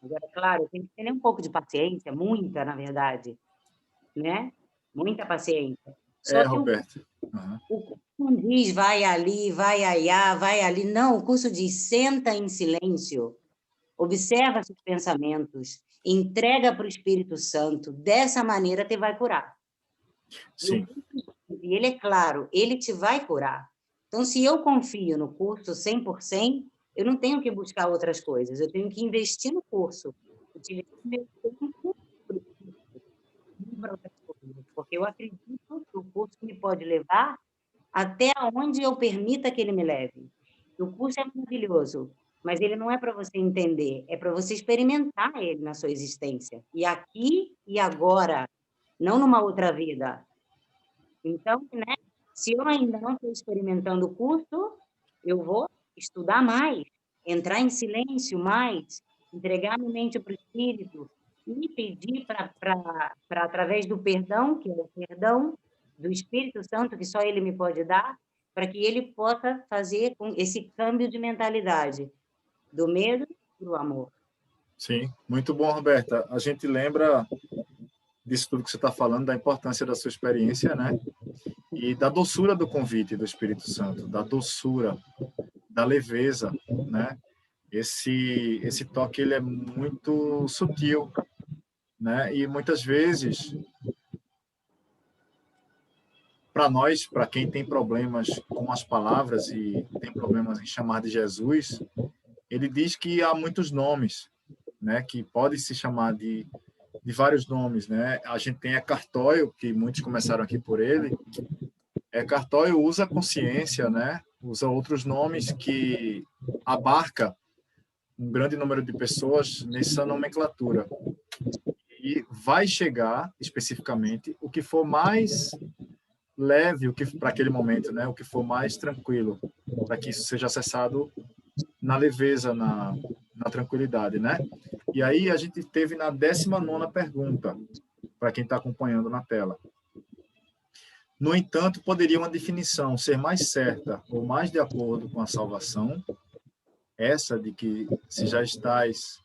Agora, claro, tem que ter um pouco de paciência, muita, na verdade, né? Muita paciência. Só que Roberto. o curso não diz vai ali, vai allá, vai ali. Não, o curso diz senta em silêncio, observa seus pensamentos, entrega para o Espírito Santo, dessa maneira te vai curar. Sim. E ele é claro, ele te vai curar. Então, se eu confio no curso 100%, eu não tenho que buscar outras coisas, eu tenho que investir no curso, utilizar meu tempo para outras coisas, porque eu acredito que o curso me pode levar até onde eu permita que ele me leve. O curso é maravilhoso, mas ele não é para você entender, é para você experimentar ele na sua existência. E aqui e agora, não numa outra vida. Então, né, se eu ainda não estou experimentando o curso, eu vou estudar mais, entrar em silêncio mais, entregar minha mente para o Espírito e pedir para, através do perdão, que é o perdão do Espírito Santo, que só ele me pode dar, para que ele possa fazer com esse câmbio de mentalidade, do medo para o amor. Sim, muito bom, Roberta. A gente lembra disso tudo que você está falando, da importância da sua experiência, né? E da doçura do convite do Espírito Santo, da doçura, da leveza, né? Esse toque, ele é muito sutil, né? E muitas vezes, para nós, para quem tem problemas com as palavras e tem problemas em chamar de Jesus, ele diz que há muitos nomes, né? Que pode se chamar de vários nomes, né? A gente tem Eckhart Tolle, que muitos começaram aqui por ele. Eckhart Tolle usa consciência, né? Usa outros nomes que abarca um grande número de pessoas nessa nomenclatura. E vai chegar, especificamente, o que for mais leve, o que para aquele momento, né? O que for mais tranquilo, para que isso seja acessado na leveza, na tranquilidade, né? E aí a gente teve na 19ª pergunta, para quem está acompanhando na tela. No entanto, poderia uma definição ser mais certa ou mais de acordo com a salvação, essa de que se já estás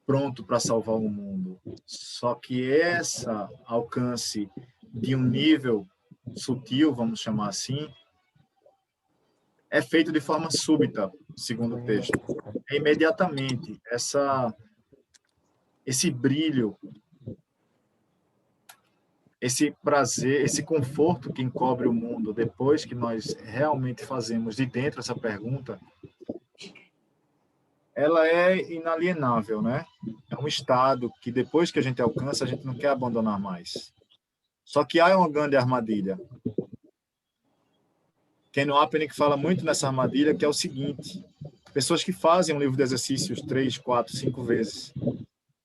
pronto para salvar o mundo, só que essa alcance de um nível sutil, vamos chamar assim, é feito de forma súbita, segundo o texto. É imediatamente esse brilho, esse prazer, esse conforto que encobre o mundo depois que nós realmente fazemos de dentro essa pergunta, ela é inalienável, né? É um estado que depois que a gente alcança, a gente não quer abandonar mais. Só que há uma grande armadilha. Ken Wapnick fala muito nessa armadilha, que é o seguinte: pessoas que fazem um livro de exercícios 3, 4, 5 vezes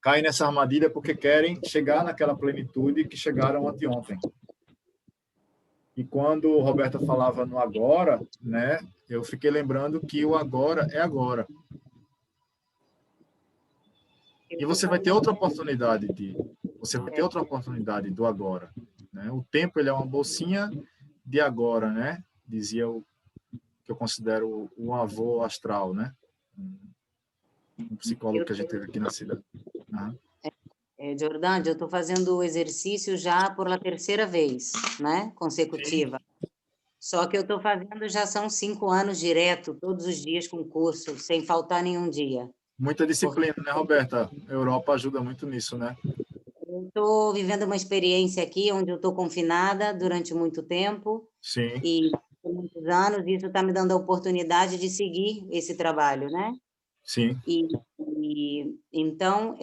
caem nessa armadilha porque querem chegar naquela plenitude que chegaram anteontem. E quando o Roberto falava no agora, né, eu fiquei lembrando que o agora é agora. E você vai ter outra oportunidade do agora, né? O tempo, ele é uma bolsinha de agora, né? Dizia o que eu considero um avô astral, né? Um psicólogo que a gente teve aqui na cidade. Uhum. Giordano, eu estou fazendo o exercício já por a terceira vez, né, consecutiva. Só que eu estou fazendo, já são 5 anos direto, todos os dias com curso, sem faltar nenhum dia. Muita disciplina, né, Roberta? A Europa ajuda muito nisso, né? Eu estou vivendo uma experiência aqui, onde eu estou confinada durante muito tempo, Sim, e por muitos anos, isso está me dando a oportunidade de seguir esse trabalho, né? sim. Então,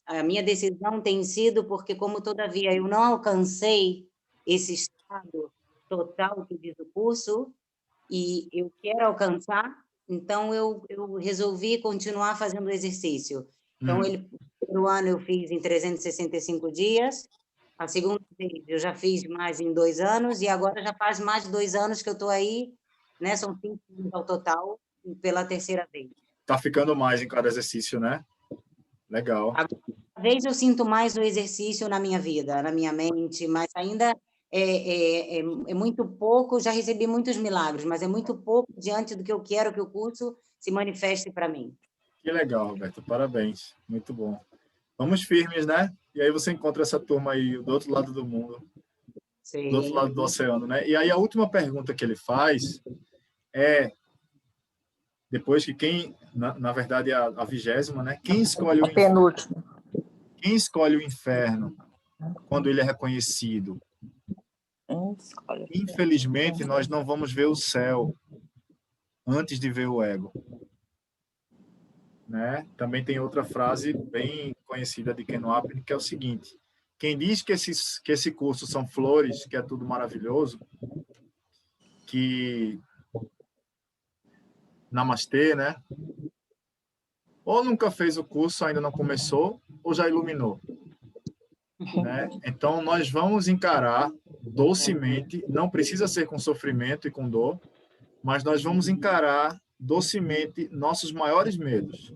a minha decisão tem sido porque, como todavia eu não alcancei esse estado total que diz o curso, e eu quero alcançar, então eu resolvi continuar fazendo o exercício. Então, no ano eu fiz em 365 dias, a segunda vez eu já fiz mais em 2 anos, e agora já faz mais de 2 anos que eu estou aí, né? São 5 anos ao total, pela terceira vez. Tá ficando mais em cada exercício, né? Legal. Cada vez eu sinto mais o exercício na minha vida, na minha mente, mas ainda é muito pouco. Já recebi muitos milagres, mas é muito pouco diante do que eu quero que o curso se manifeste para mim. Que legal, Roberto. Parabéns. Muito bom. Vamos firmes, né? E aí você encontra essa turma aí do outro lado do mundo, Sim. do outro lado do oceano, né? E aí a última pergunta que ele faz é, depois que na verdade, a 20ª, né? Quem escolhe o inferno? Penúltimo. Quem escolhe o inferno quando ele é reconhecido? Infelizmente, nós não vamos ver o céu antes de ver o ego. Né? Também tem outra frase bem conhecida de Ken Wapnick, que é o seguinte: quem diz que esse curso são flores, que é tudo maravilhoso, que namastê, né? Ou nunca fez o curso, ainda não começou, ou já iluminou. Né? Então, nós vamos encarar docemente, não precisa ser com sofrimento e com dor, mas nós vamos encarar docemente nossos maiores medos.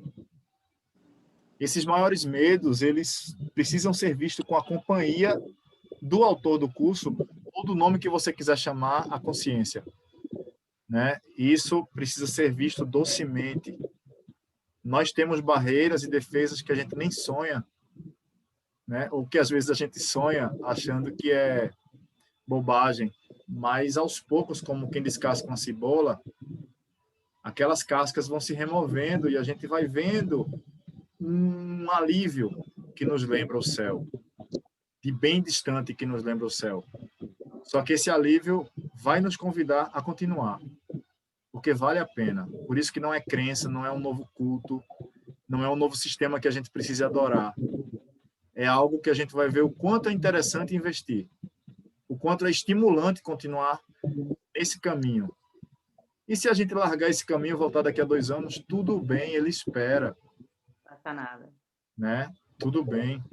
Esses maiores medos, eles precisam ser vistos com a companhia do autor do curso, ou do nome que você quiser chamar, a consciência. Né? Isso precisa ser visto docemente. Nós temos barreiras e defesas que a gente nem sonha, né? Ou que às vezes a gente sonha achando que é bobagem, mas aos poucos, como quem descasca uma cebola, aquelas cascas vão se removendo e a gente vai vendo um alívio que nos lembra o céu, de bem distante que nos lembra o céu. Só que esse alívio vai nos convidar a continuar, porque vale a pena. Por isso que não é crença, não é um novo culto, não é um novo sistema que a gente precisa adorar. É algo que a gente vai ver o quanto é interessante investir, o quanto é estimulante continuar esse caminho. E se a gente largar esse caminho e voltar daqui a 2 anos, tudo bem, ele espera. Não passa nada. Né? Tudo bem.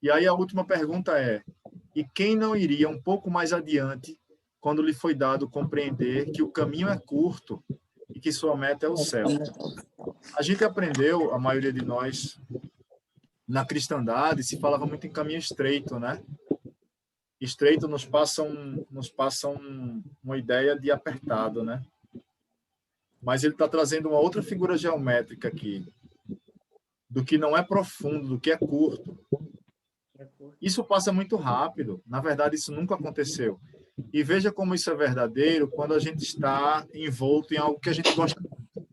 E aí a última pergunta é: e quem não iria um pouco mais adiante quando lhe foi dado compreender que o caminho é curto e que sua meta é o céu? A gente aprendeu, a maioria de nós, na cristandade, se falava muito em caminho estreito, né? Estreito nos passa uma ideia de apertado, né? Mas ele está trazendo uma outra figura geométrica aqui, do que não é profundo, do que é curto. Isso passa muito rápido. Na verdade, isso nunca aconteceu. E veja como isso é verdadeiro quando a gente está envolto em algo que a gente gosta muito.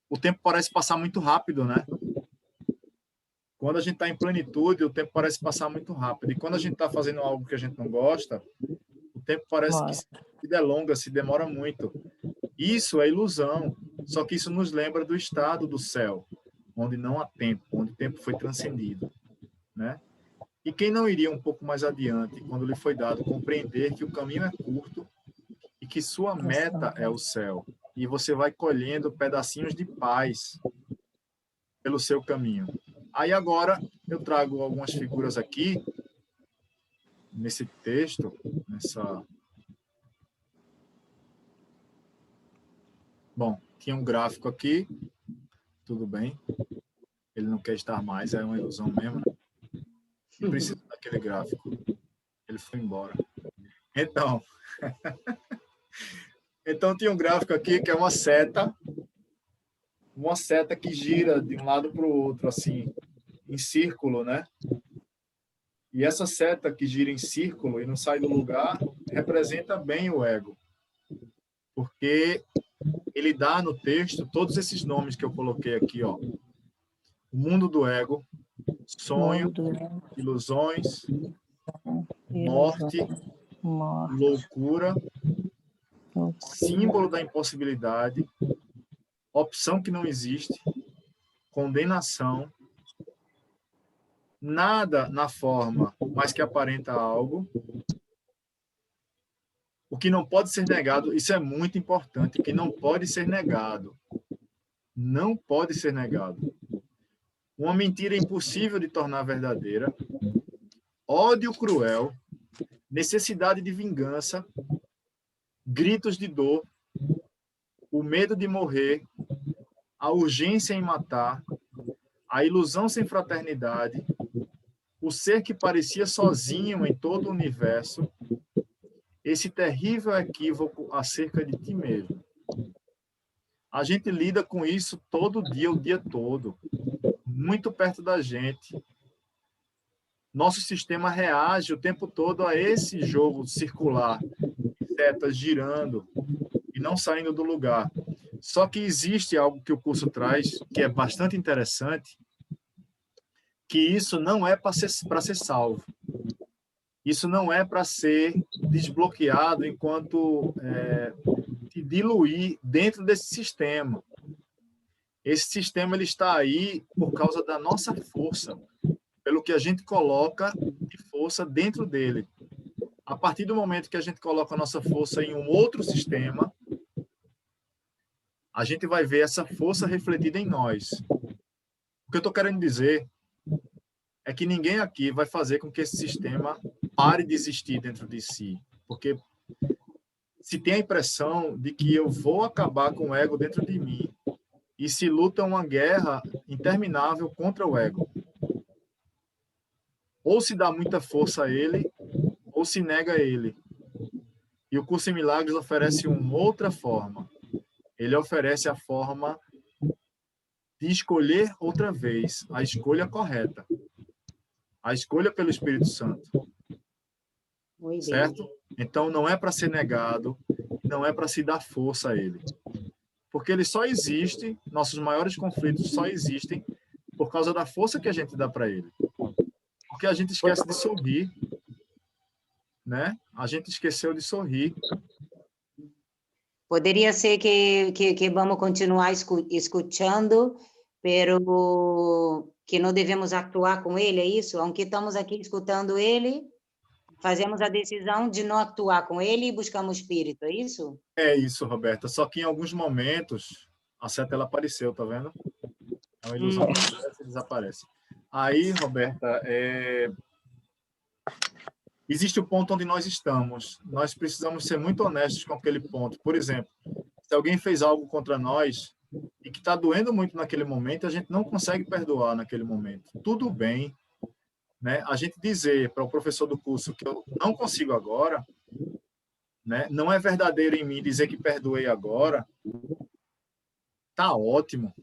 O tempo parece passar muito rápido, né? Quando a gente está em plenitude, o tempo parece passar muito rápido. E quando a gente está fazendo algo que a gente não gosta, o tempo parece que se delonga, se demora muito. Isso é ilusão. Só que isso nos lembra do estado do céu, onde não há tempo, onde o tempo foi transcendido, né? E quem não iria um pouco mais adiante, quando lhe foi dado compreender que o caminho é curto e que sua meta é o céu, e você vai colhendo pedacinhos de paz pelo seu caminho. Aí agora eu trago algumas figuras aqui nesse texto, Bom, tinha um gráfico aqui, tudo bem. Ele não quer estar mais, é uma ilusão mesmo, né? Não precisa daquele gráfico. Ele foi embora. Então, tinha um gráfico aqui que é uma seta que gira de um lado para o outro, assim, em círculo, né? E essa seta que gira em círculo e não sai do lugar representa bem o ego, porque ele dá no texto todos esses nomes que eu coloquei aqui, ó. O mundo do ego, sonho, ilusões, morte, loucura, símbolo da impossibilidade, opção que não existe, condenação, nada na forma, mas que aparenta algo, o que não pode ser negado. Isso é muito importante, o que não pode ser negado. Não pode ser negado. Uma mentira impossível de tornar verdadeira, ódio cruel, necessidade de vingança, gritos de dor, o medo de morrer, a urgência em matar, a ilusão sem fraternidade, o ser que parecia sozinho em todo o universo, esse terrível equívoco acerca de ti mesmo. A gente lida com isso todo dia, o dia todo, muito perto da gente. Nosso sistema reage o tempo todo a esse jogo circular, setas girando e não saindo do lugar. Só que existe algo que o curso traz, que é bastante interessante, que isso não é para ser salvo. Isso não é para ser desbloqueado enquanto se diluir dentro desse sistema. Esse sistema ele está aí por causa da nossa força, pelo que a gente coloca de força dentro dele. A partir do momento que a gente coloca a nossa força em um outro sistema, a gente vai ver essa força refletida em nós. O que eu estou querendo dizer é que ninguém aqui vai fazer com que esse sistema pare de existir dentro de si. Porque se tem a impressão de que eu vou acabar com o ego dentro de mim e se luta uma guerra interminável contra o ego. Ou se dá muita força a ele, ou se nega a ele. E o Curso em Milagres oferece uma outra forma. Ele oferece a forma de escolher outra vez, a escolha correta. A escolha pelo Espírito Santo. Certo? Então, não é para ser negado, não é para se dar força a ele. Porque ele só existe, nossos maiores conflitos só existem por causa da força que a gente dá para ele. Porque a gente esquece de sorrir, né? A gente esqueceu de sorrir. Poderia ser que vamos continuar escutando, pero que não devemos atuar com ele, é isso? Aunque estamos aqui escutando ele, fazemos a decisão de não atuar com ele e buscamos o espírito, é isso? É isso, Roberta. Só que em alguns momentos a seta ela apareceu, tá vendo? É uma ilusão que aparece e desaparece. Aí, Roberta, existe o ponto onde nós estamos. Nós precisamos ser muito honestos com aquele ponto. Por exemplo, se alguém fez algo contra nós e que está doendo muito naquele momento, a gente não consegue perdoar naquele momento. Tudo bem, né? A gente dizer para o professor do curso que eu não consigo agora, né? Não é verdadeiro em mim dizer que perdoei agora, tá ótimo,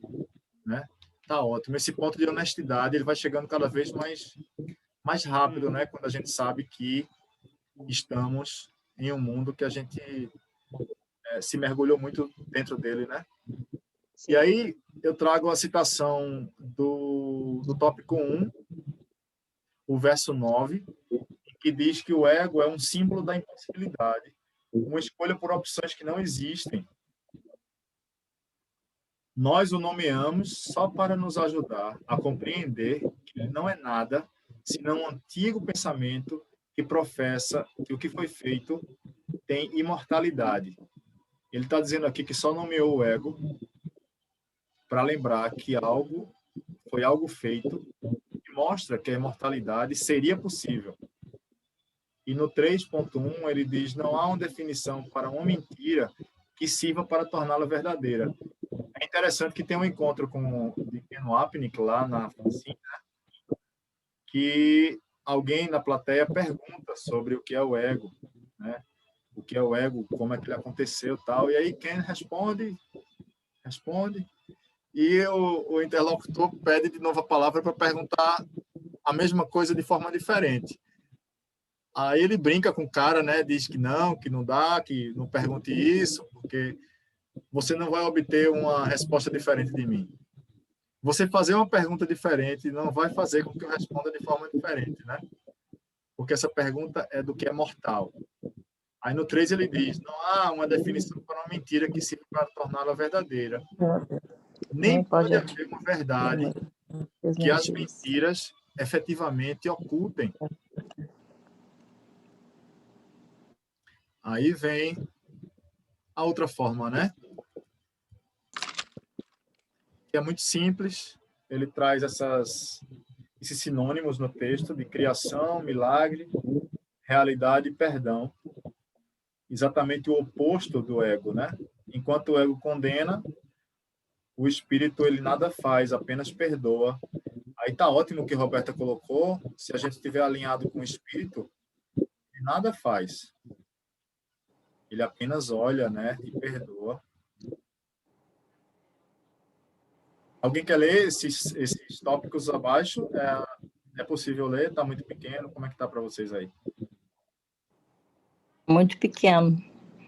né? Tá ótimo. Esse ponto de honestidade ele vai chegando cada vez mais rápido, né? Quando a gente sabe que estamos em um mundo que a gente se mergulhou muito dentro dele, né? E aí eu trago a citação do tópico 1, o verso 9, que diz que o ego é um símbolo da impossibilidade, uma escolha por opções que não existem. Nós o nomeamos só para nos ajudar a compreender que ele não é nada senão um antigo pensamento que professa que o que foi feito tem imortalidade. Ele está dizendo aqui que só nomeou o ego para lembrar que foi algo feito que mostra que a imortalidade seria possível. E no 3.1 ele diz, não há uma definição para uma mentira que sirva para torná-la verdadeira. É interessante que tem um encontro com o Divino Apnik lá na Francina, que alguém na plateia pergunta sobre o que é o ego, né? O que é o ego, como é que ele aconteceu, tal. E aí Ken responde, e o interlocutor pede de novo a palavra para perguntar a mesma coisa de forma diferente. Aí ele brinca com o cara, né? Diz que não dá, que não pergunte isso, porque você não vai obter uma resposta diferente de mim. Você fazer uma pergunta diferente não vai fazer com que eu responda de forma diferente, né? Porque essa pergunta é do que é mortal. Aí no 3 ele diz, não há uma definição para uma mentira que sirva para torná-la verdadeira. Nem pode haver uma verdade que as mentiras efetivamente ocultem. Aí vem a outra forma, né? Que é muito simples. Ele traz esses sinônimos no texto de criação, milagre, realidade e perdão. Exatamente o oposto do ego, né? Enquanto o ego condena, o espírito ele nada faz, apenas perdoa. Aí tá ótimo o que a Roberta colocou. Se a gente estiver alinhado com o espírito, ele nada faz. Ele apenas olha, né? E perdoa. Alguém quer ler esses tópicos abaixo? É possível ler? Está muito pequeno? Como é que está para vocês aí? Muito pequeno.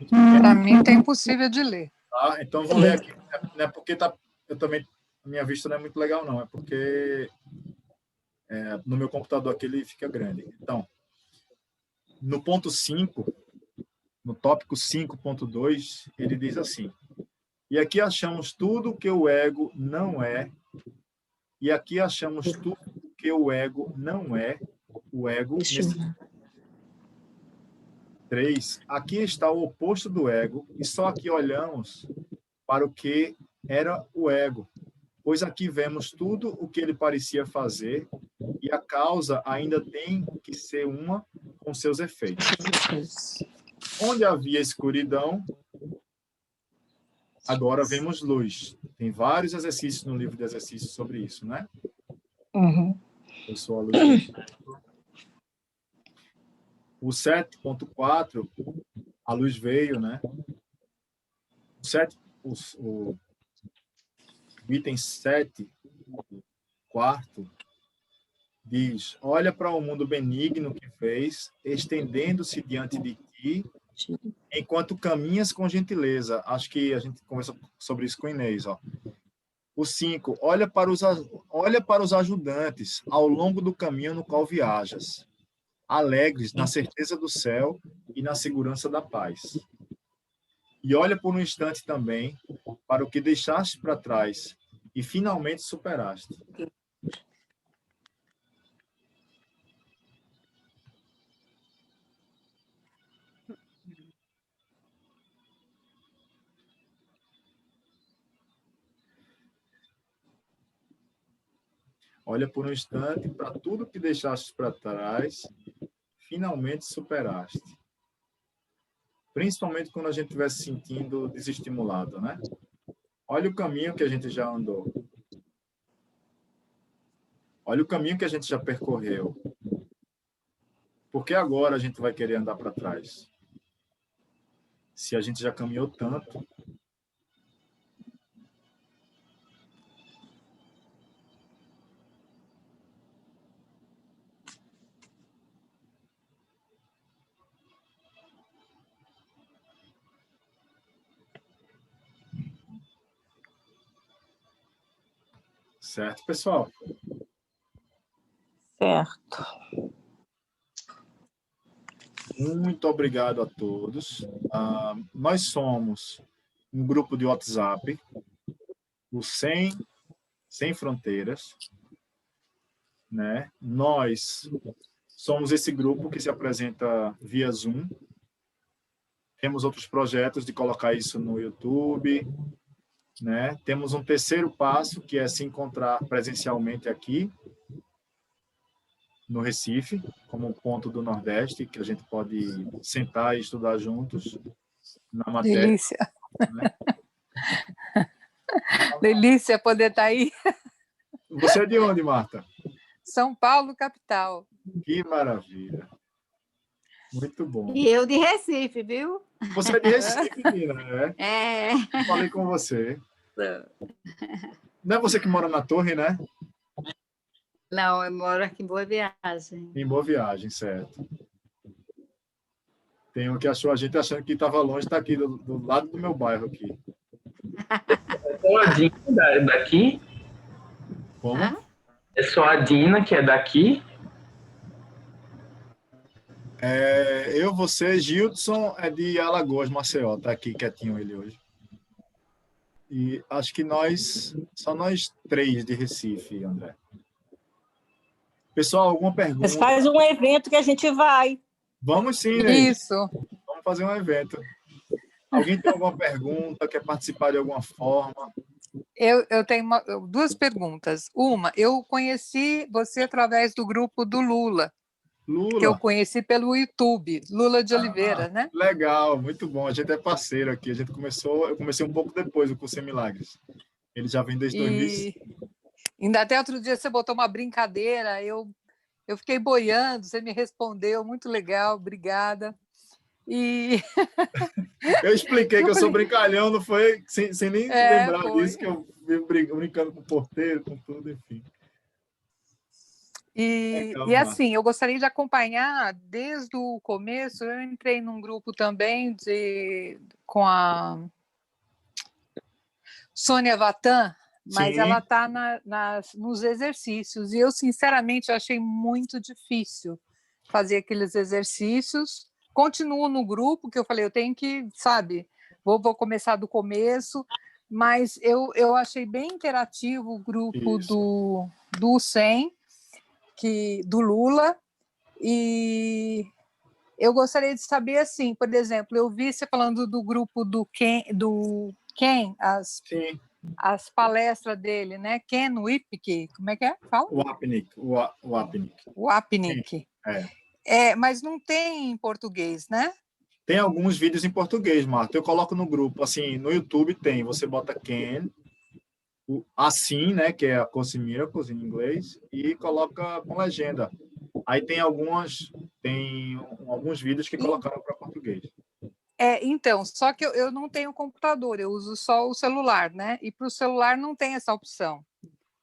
Para mim está impossível de ler. Tá, então vou ler aqui. Não é porque eu também, minha vista não é muito legal, não. É porque no meu computador aqui ele fica grande. Então, no ponto 5, no tópico 5.2, ele diz assim: e aqui achamos tudo que o ego não é, e aqui achamos tudo que o ego não é, o ego nesse 3, aqui está o oposto do ego, e só aqui olhamos para o que era o ego, pois aqui vemos tudo o que ele parecia fazer, e a causa ainda tem que ser uma com seus efeitos. Onde havia escuridão, agora vemos luz. Tem vários exercícios no livro de exercícios sobre isso, né? Uhum. Eu sou a luz. O 7.4, a luz veio, né? O item 7, quarto, diz: olha para o mundo benigno que fez, estendendo-se diante de ti, enquanto caminhas com gentileza. Acho que a gente conversa sobre isso com o Inês. Ó. O 5, olha para os ajudantes ao longo do caminho no qual viajas, alegres na certeza do céu e na segurança da paz. E olha por um instante também para o que deixaste para trás e finalmente superaste. Olha por um instante para tudo que deixaste para trás, finalmente superaste. Principalmente quando a gente estiver se sentindo desestimulado, né? Olha o caminho que a gente já andou. Olha o caminho que a gente já percorreu. Por que agora a gente vai querer andar para trás? Se a gente já caminhou tanto. Certo, pessoal? Certo. Muito obrigado a todos. Nós somos um grupo de WhatsApp, o Sem Fronteiras, né? Nós somos esse grupo que se apresenta via Zoom. Temos outros projetos de colocar isso no YouTube, né? Temos um terceiro passo, que é se encontrar presencialmente aqui, no Recife, como um ponto do Nordeste, que a gente pode sentar e estudar juntos na matéria. Delícia. Né? Delícia poder estar aí. Você é de onde, Marta? São Paulo, capital. Que maravilha. Muito bom. E eu de Recife, viu? Você é de Recife, menina, né? É. Falei com você. Não é você que mora na Torre, né? Não, eu moro aqui em Boa Viagem. Em Boa Viagem, certo. Tem um que achou a gente achando que estava longe, está aqui do lado do meu bairro aqui. É só a Dina daqui? Como? Hã? É só a Dina que é daqui? Eu, você, Gildson é de Alagoas, Maceió. Está aqui quietinho ele hoje. E acho que só nós 3 de Recife, André. Pessoal, alguma pergunta? Mas faz um evento que a gente vai. Vamos sim, Neide. Isso. Vamos fazer um evento. Alguém tem alguma pergunta? Quer participar de alguma forma? Eu tenho 2 perguntas. Uma, eu conheci você através do grupo do Lula, que eu Lula. conheci pelo YouTube, Lula de Oliveira, né? Legal, muito bom. A gente é parceiro aqui. Eu comecei um pouco depois do curso em Milagres. Ele já vem desde 2005. Ainda até outro dia você botou uma brincadeira, eu fiquei boiando, você me respondeu, muito legal, obrigada. E Eu expliquei que eu sou brincalhão, não foi sem nem lembrar disso, que eu vivo brincando com o porteiro, com tudo, enfim. E assim, eu gostaria de acompanhar desde o começo. Eu entrei num grupo também com a Sônia Vatan, mas Sim. ela está nos exercícios. E eu, sinceramente, achei muito difícil fazer aqueles exercícios. Continuo no grupo, que eu falei, eu tenho que, sabe, vou começar do começo, mas eu achei bem interativo o grupo do SEM, do Lula, e eu gostaria de saber, assim, por exemplo, eu vi você falando do grupo do Ken, as palestras dele, né? Ken Wipnick, como é que é? Fala? O Wapnick. Mas não tem em português, né? Tem alguns vídeos em português, Marta. Eu coloco no grupo, assim, no YouTube tem, você bota Ken, assim, né, que é a Course in Miracles em inglês, e coloca com legenda. Aí tem alguns vídeos que colocaram para português. Então, só que eu não tenho computador, eu uso só o celular, né? E para o celular não tem essa opção.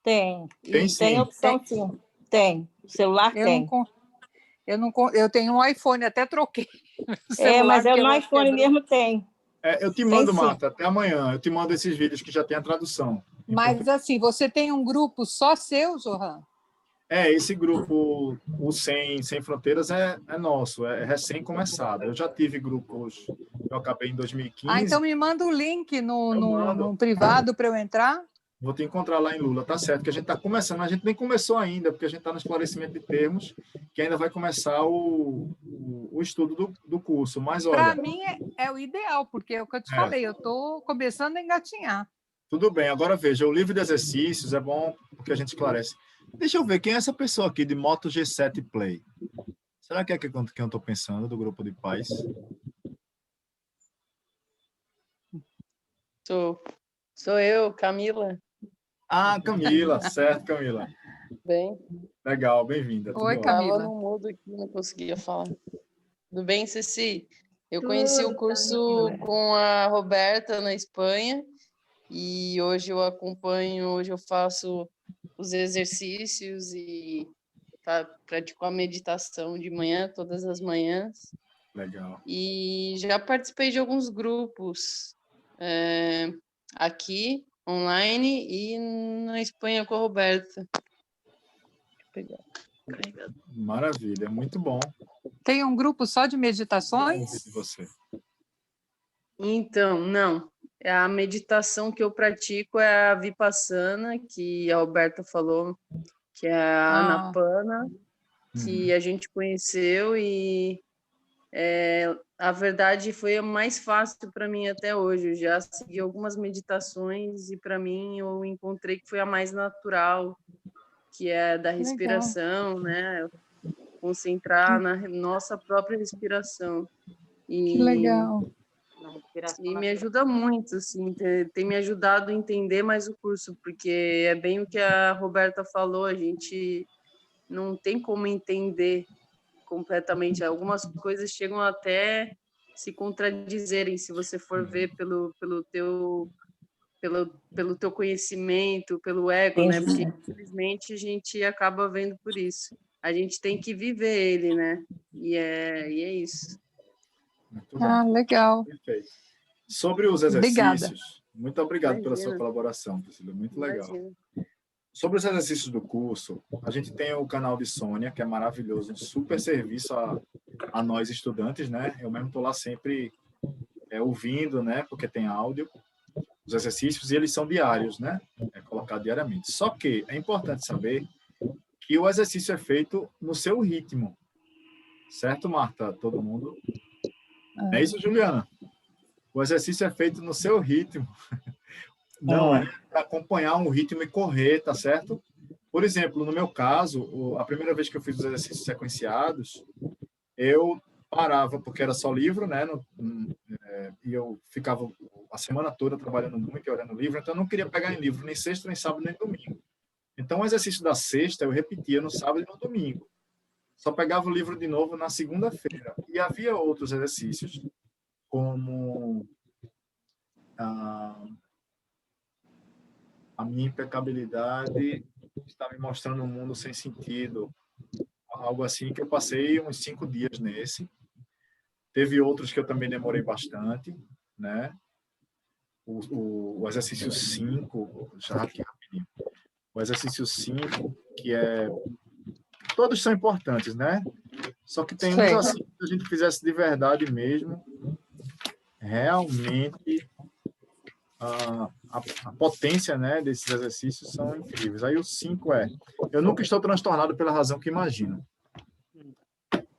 Tem. Tem sim. Tem opção, sim. Tem. O celular tem. Eu tenho um iPhone, até troquei. Mas no iPhone mesmo tem. Eu te mando, Marta, até amanhã. Eu te mando esses vídeos que já tem a tradução. Mas, assim, você tem um grupo só seu, Zohan? Esse grupo, o Sem Fronteiras, é nosso, é recém-começado. Eu já tive grupos, eu acabei em 2015. Então me manda o link no privado para eu entrar. Vou te encontrar lá em Lula, tá certo, que a gente está começando, a gente nem começou ainda, porque a gente está no esclarecimento de termos, que ainda vai começar o estudo do curso. Mas olha... Para mim é o ideal, porque é o que eu te falei, eu estou começando a engatinhar. Tudo bem, agora veja, o livro de exercícios é bom porque a gente esclarece. Deixa eu ver, quem é essa pessoa aqui de Moto G7 Play? Será que é quem eu estou pensando, do grupo de pais? Sou eu, Camila. Ah, Camila, certo, Camila. Bem. Legal, bem-vinda. Oi, Camila. Estava no mudo aqui, não conseguia falar. Tudo bem, Ceci? Eu conheci o curso com a Roberta na Espanha e hoje eu faço os exercícios e pratico a meditação de manhã, todas as manhãs. Legal. E já participei de alguns grupos aqui, online, e na Espanha com a Roberta. Deixa eu pegar. Maravilha, muito bom. Tem um grupo só de meditações? De você. Então, não. A meditação que eu pratico é a Vipassana, que a Roberta falou, que é a Anapana, que a gente conheceu e a verdade foi a mais fácil para mim até hoje. Eu já segui algumas meditações e para mim eu encontrei que foi a mais natural, que é da respiração, né? Concentrar na nossa própria respiração. Que legal. E me ajuda muito, assim, tem me ajudado a entender mais o curso, porque é bem o que a Roberta falou, a gente não tem como entender completamente. Algumas coisas chegam até se contradizerem, se você for ver pelo teu pelo teu conhecimento, pelo ego, né? Porque, infelizmente, a gente acaba vendo por isso. A gente tem que viver ele, né? E é isso. Muito bom. Ah, legal. Perfeito. Sobre os Obrigada. exercícios, muito obrigado pela sua Imagina. colaboração, Priscila, muito legal. Imagina. Sobre os exercícios do curso, a gente tem o canal de Sônia, que é maravilhoso, um super serviço a nós estudantes, né? Eu mesmo estou lá sempre ouvindo, né? Porque tem áudio, os exercícios, e eles são diários, né? É colocado diariamente. Só que é importante saber que o exercício é feito no seu ritmo. Certo, Marta? Todo mundo? É isso, Juliana? O exercício é feito no seu ritmo. Não é para acompanhar um ritmo e correr, tá certo? Por exemplo, no meu caso, a primeira vez que eu fiz os exercícios sequenciados, eu parava, porque era só livro, né? E eu ficava a semana toda trabalhando muito e olhando livro, então eu não queria pegar em livro nem sexta, nem sábado, nem domingo. Então, o exercício da sexta eu repetia no sábado e no domingo. Só pegava o livro de novo na segunda-feira. E havia outros exercícios, como a minha impecabilidade está me mostrando um mundo sem sentido. Algo assim, que eu passei uns 5 dias nesse. Teve outros que eu também demorei bastante, né? O exercício 5, já aqui rapidinho. O exercício 5, que é... Todos são importantes, né? Só que tem uns assim, que a gente fizesse de verdade mesmo, realmente a potência, né, desses exercícios são incríveis. Aí o 5 eu nunca estou transtornado pela razão que imagino.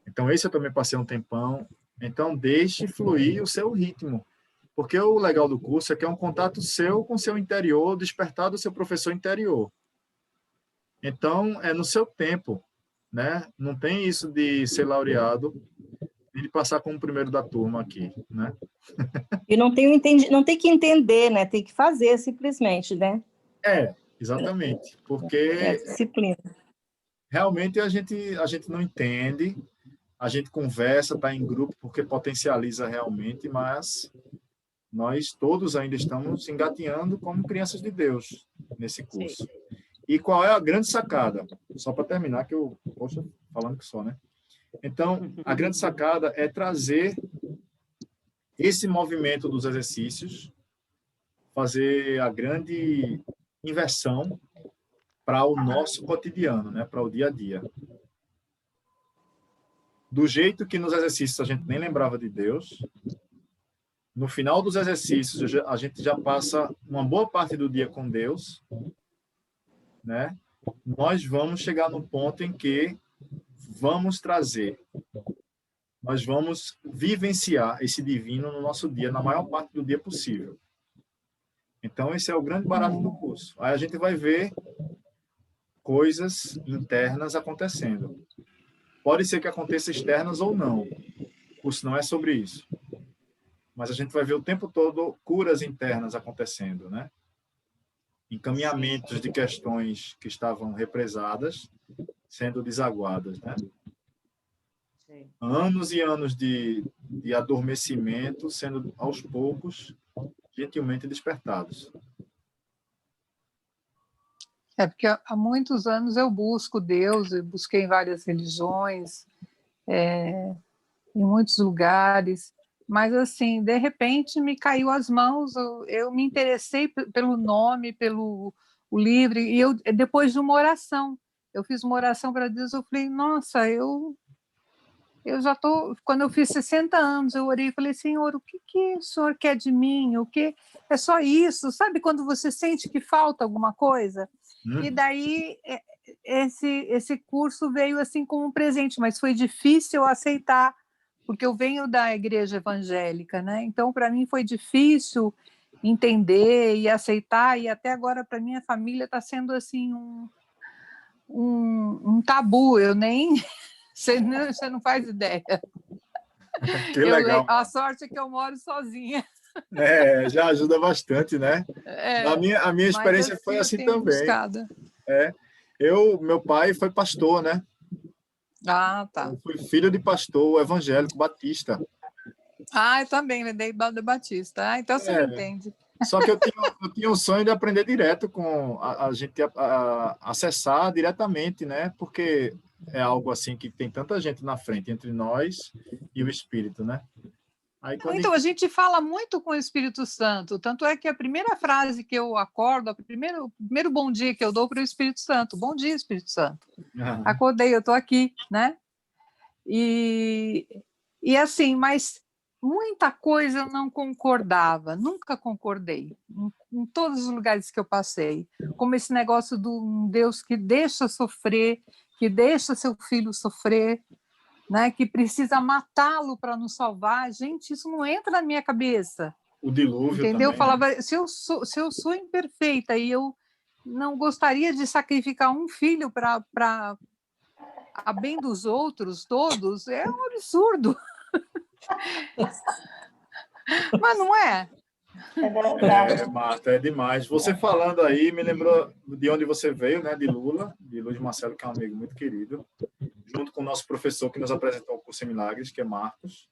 Então esse eu também passei um tempão. Então deixe fluir o seu ritmo. Porque o legal do curso é que é um contato seu com o seu interior, despertar do seu professor interior. Então é no seu tempo, né? Não tem isso de ser laureado e de passar como o primeiro da turma aqui, né? E não tem que entender, né? Tem que fazer simplesmente, né? Exatamente. Porque é disciplina. Realmente a gente não entende, a gente conversa, está em grupo porque potencializa realmente, mas nós todos ainda estamos engatinhando como crianças de Deus nesse curso. Sim. E qual é a grande sacada? Só para terminar, que eu, poxa, falando que só, né? Então, a grande sacada é trazer esse movimento dos exercícios, fazer a grande inversão para o nosso cotidiano, né? Para o dia a dia. Do jeito que nos exercícios a gente nem lembrava de Deus, no final dos exercícios a gente já passa uma boa parte do dia com Deus, né? Nós vamos chegar no ponto em que nós vamos vivenciar esse divino no nosso dia, na maior parte do dia possível. Então, esse é o grande barato do curso. Aí a gente vai ver coisas internas acontecendo. Pode ser que aconteça externas ou não. O curso não é sobre isso. Mas a gente vai ver o tempo todo curas internas acontecendo, né? Encaminhamentos de questões que estavam represadas sendo desaguadas, né? Sim. Anos e anos de adormecimento sendo, aos poucos, gentilmente despertados. Porque há muitos anos eu busco Deus, eu busquei em várias religiões, em muitos lugares, mas, assim, de repente me caiu às mãos, eu me interessei pelo nome, pelo o livro, e depois de uma oração, eu fiz uma oração para Deus, eu falei, nossa, eu já estou... Quando eu fiz 60 anos, eu orei e falei, Senhor, o que o Senhor quer de mim? O que é só isso? Sabe quando você sente que falta alguma coisa? E daí esse curso veio assim como um presente, mas foi difícil aceitar, porque eu venho da igreja evangélica, né? Então, para mim foi difícil entender e aceitar, e até agora para minha família está sendo assim um tabu, eu nem... Você não faz ideia. Que legal. A sorte é que eu moro sozinha. Já ajuda bastante, né? A minha experiência foi assim também. Meu pai foi pastor, né? Ah, tá. Eu fui filho de pastor evangélico batista. Eu também, dei Baldo Batista. Então você me entende. Só que eu tinha um sonho de aprender direto com a gente acessar diretamente, né? Porque é algo assim que tem tanta gente na frente entre nós e o Espírito, né? Aí, Então, a gente fala muito com o Espírito Santo, tanto é que a primeira frase que eu acordo, o primeiro bom dia que eu dou para o Espírito Santo, bom dia, Espírito Santo. Acordei, eu estou aqui, né? E assim, mas muita coisa eu não concordava, nunca concordei, em todos os lugares que eu passei, como esse negócio de um Deus que deixa sofrer, que deixa seu filho sofrer, né, que precisa matá-lo para nos salvar. Gente, isso não entra na minha cabeça. O dilúvio entendeu? também, Eu falava, se eu sou imperfeita e eu não gostaria de sacrificar um filho para a bem dos outros todos, é um absurdo. Mas não é? Marta, é demais. Você falando aí me lembrou de onde você veio, né? De Luiz Marcelo, que é um amigo muito querido, junto com o nosso professor que nos apresentou o curso em Milagres, que é Marcos.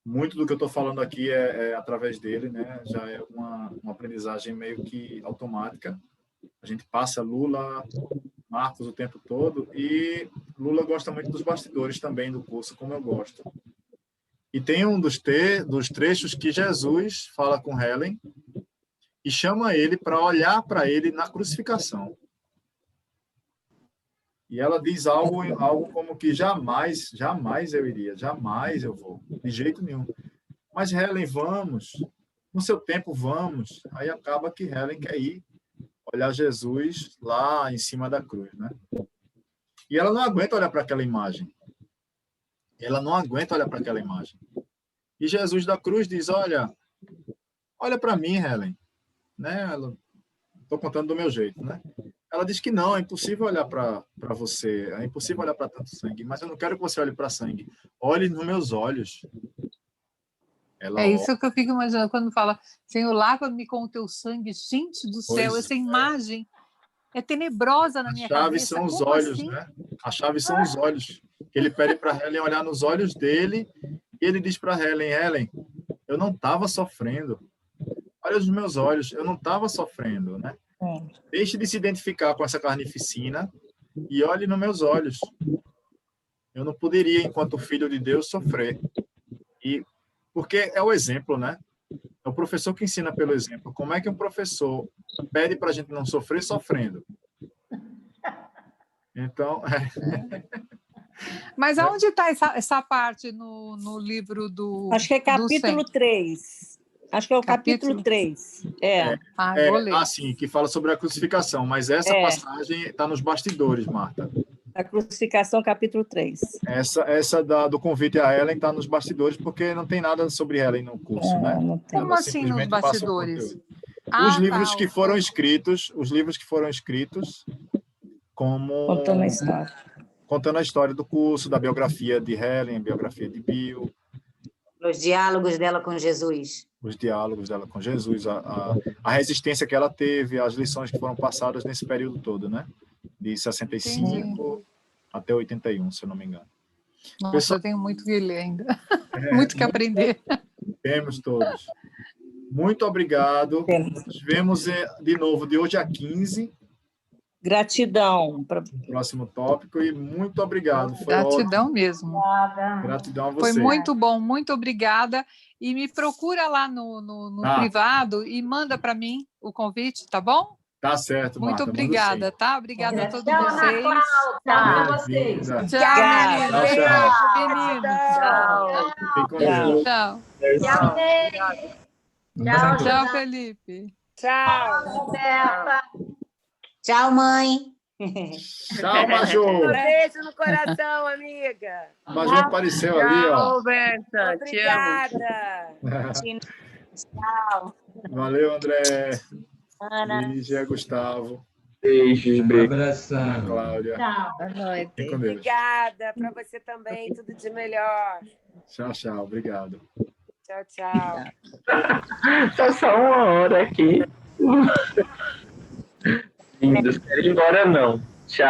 Muito do que eu estou falando aqui é através dele, né? Já é uma aprendizagem meio que automática. A gente passa Lula, Marcos o tempo todo, e Lula gosta muito dos bastidores também do curso, como eu gosto. E tem um dos trechos que Jesus fala com Helen e chama ele para olhar para ele na crucificação. E ela diz algo como que jamais eu iria, jamais eu vou, de jeito nenhum. Mas Helen, vamos, no seu tempo vamos. Aí acaba que Helen quer ir olhar Jesus lá em cima da cruz, né? E ela não aguenta olhar para aquela imagem. Ela não aguenta olhar para aquela imagem. E Jesus da cruz diz, olha para mim, Helen. Né? Estou contando do meu jeito, né? Ela diz que não, é impossível olhar para você, é impossível olhar para tanto sangue, mas eu não quero que você olhe para sangue. Olhe nos meus olhos. É isso que eu fico imaginando quando fala, Senhor, lava-me com o teu sangue. Gente do céu, essa imagem é tenebrosa na minha cabeça. A chave são os olhos, assim? Né? A chave são os olhos. Ele pede para Helen olhar nos olhos dele e ele diz para Helen, eu não estava sofrendo. Olha os meus olhos, eu não estava sofrendo, né? Deixe de se identificar com essa carnificina e olhe nos meus olhos. Eu não poderia, enquanto filho de Deus, sofrer. Porque é o exemplo, né? É o professor que ensina pelo exemplo. Como é que um professor pede para a gente não sofrer sofrendo? Então... Mas aonde está essa parte no livro do... Acho que é capítulo 3. Acho que é o capítulo 3. Vou ler. Sim, que fala sobre a crucificação. Mas essa passagem está nos bastidores, Marta. A crucificação, capítulo 3. Essa do convite a Helen está nos bastidores, porque não tem nada sobre Helen no curso, né? Como assim nos bastidores? Os livros que foram escritos, como... Contando a história do curso, da biografia de Helen, biografia de Bill. Os diálogos dela com Jesus. Os diálogos dela com Jesus, a resistência que ela teve, as lições que foram passadas nesse período todo, né? De 65 até 81, se eu não me engano. Nossa, eu tenho muito que ler ainda. Muito que aprender. Temos todos. Muito obrigado. Nos vemos de novo de hoje a 15. Gratidão. Próximo tópico e muito obrigado. Foi Gratidão ótimo. Mesmo. Gratidão a você. Foi muito bom, muito obrigada. E me procura lá no privado e manda para mim o convite, tá bom? Tá certo, Marta. Muito obrigada, tá? Obrigada a todos Tchau, vocês. Tchau para vocês. Tchau, meninos. Tchau. Tchau, Felipe. Tchau, Roberta. Tchau, mãe. Tchau, Major. Beijo no coração, amiga. Major apareceu ali, ó. Tchau, Roberta. Obrigada. Tchau. Valeu, André. Ana. Lígia, Gustavo. Beijos, Um abração. Cláudia. Tchau. Boa noite. Fique com Deus. Obrigada. Para você também. Tudo de melhor. Tchau. Obrigado. Tchau. Tá só uma hora aqui. Lindos. Quero ir embora, não.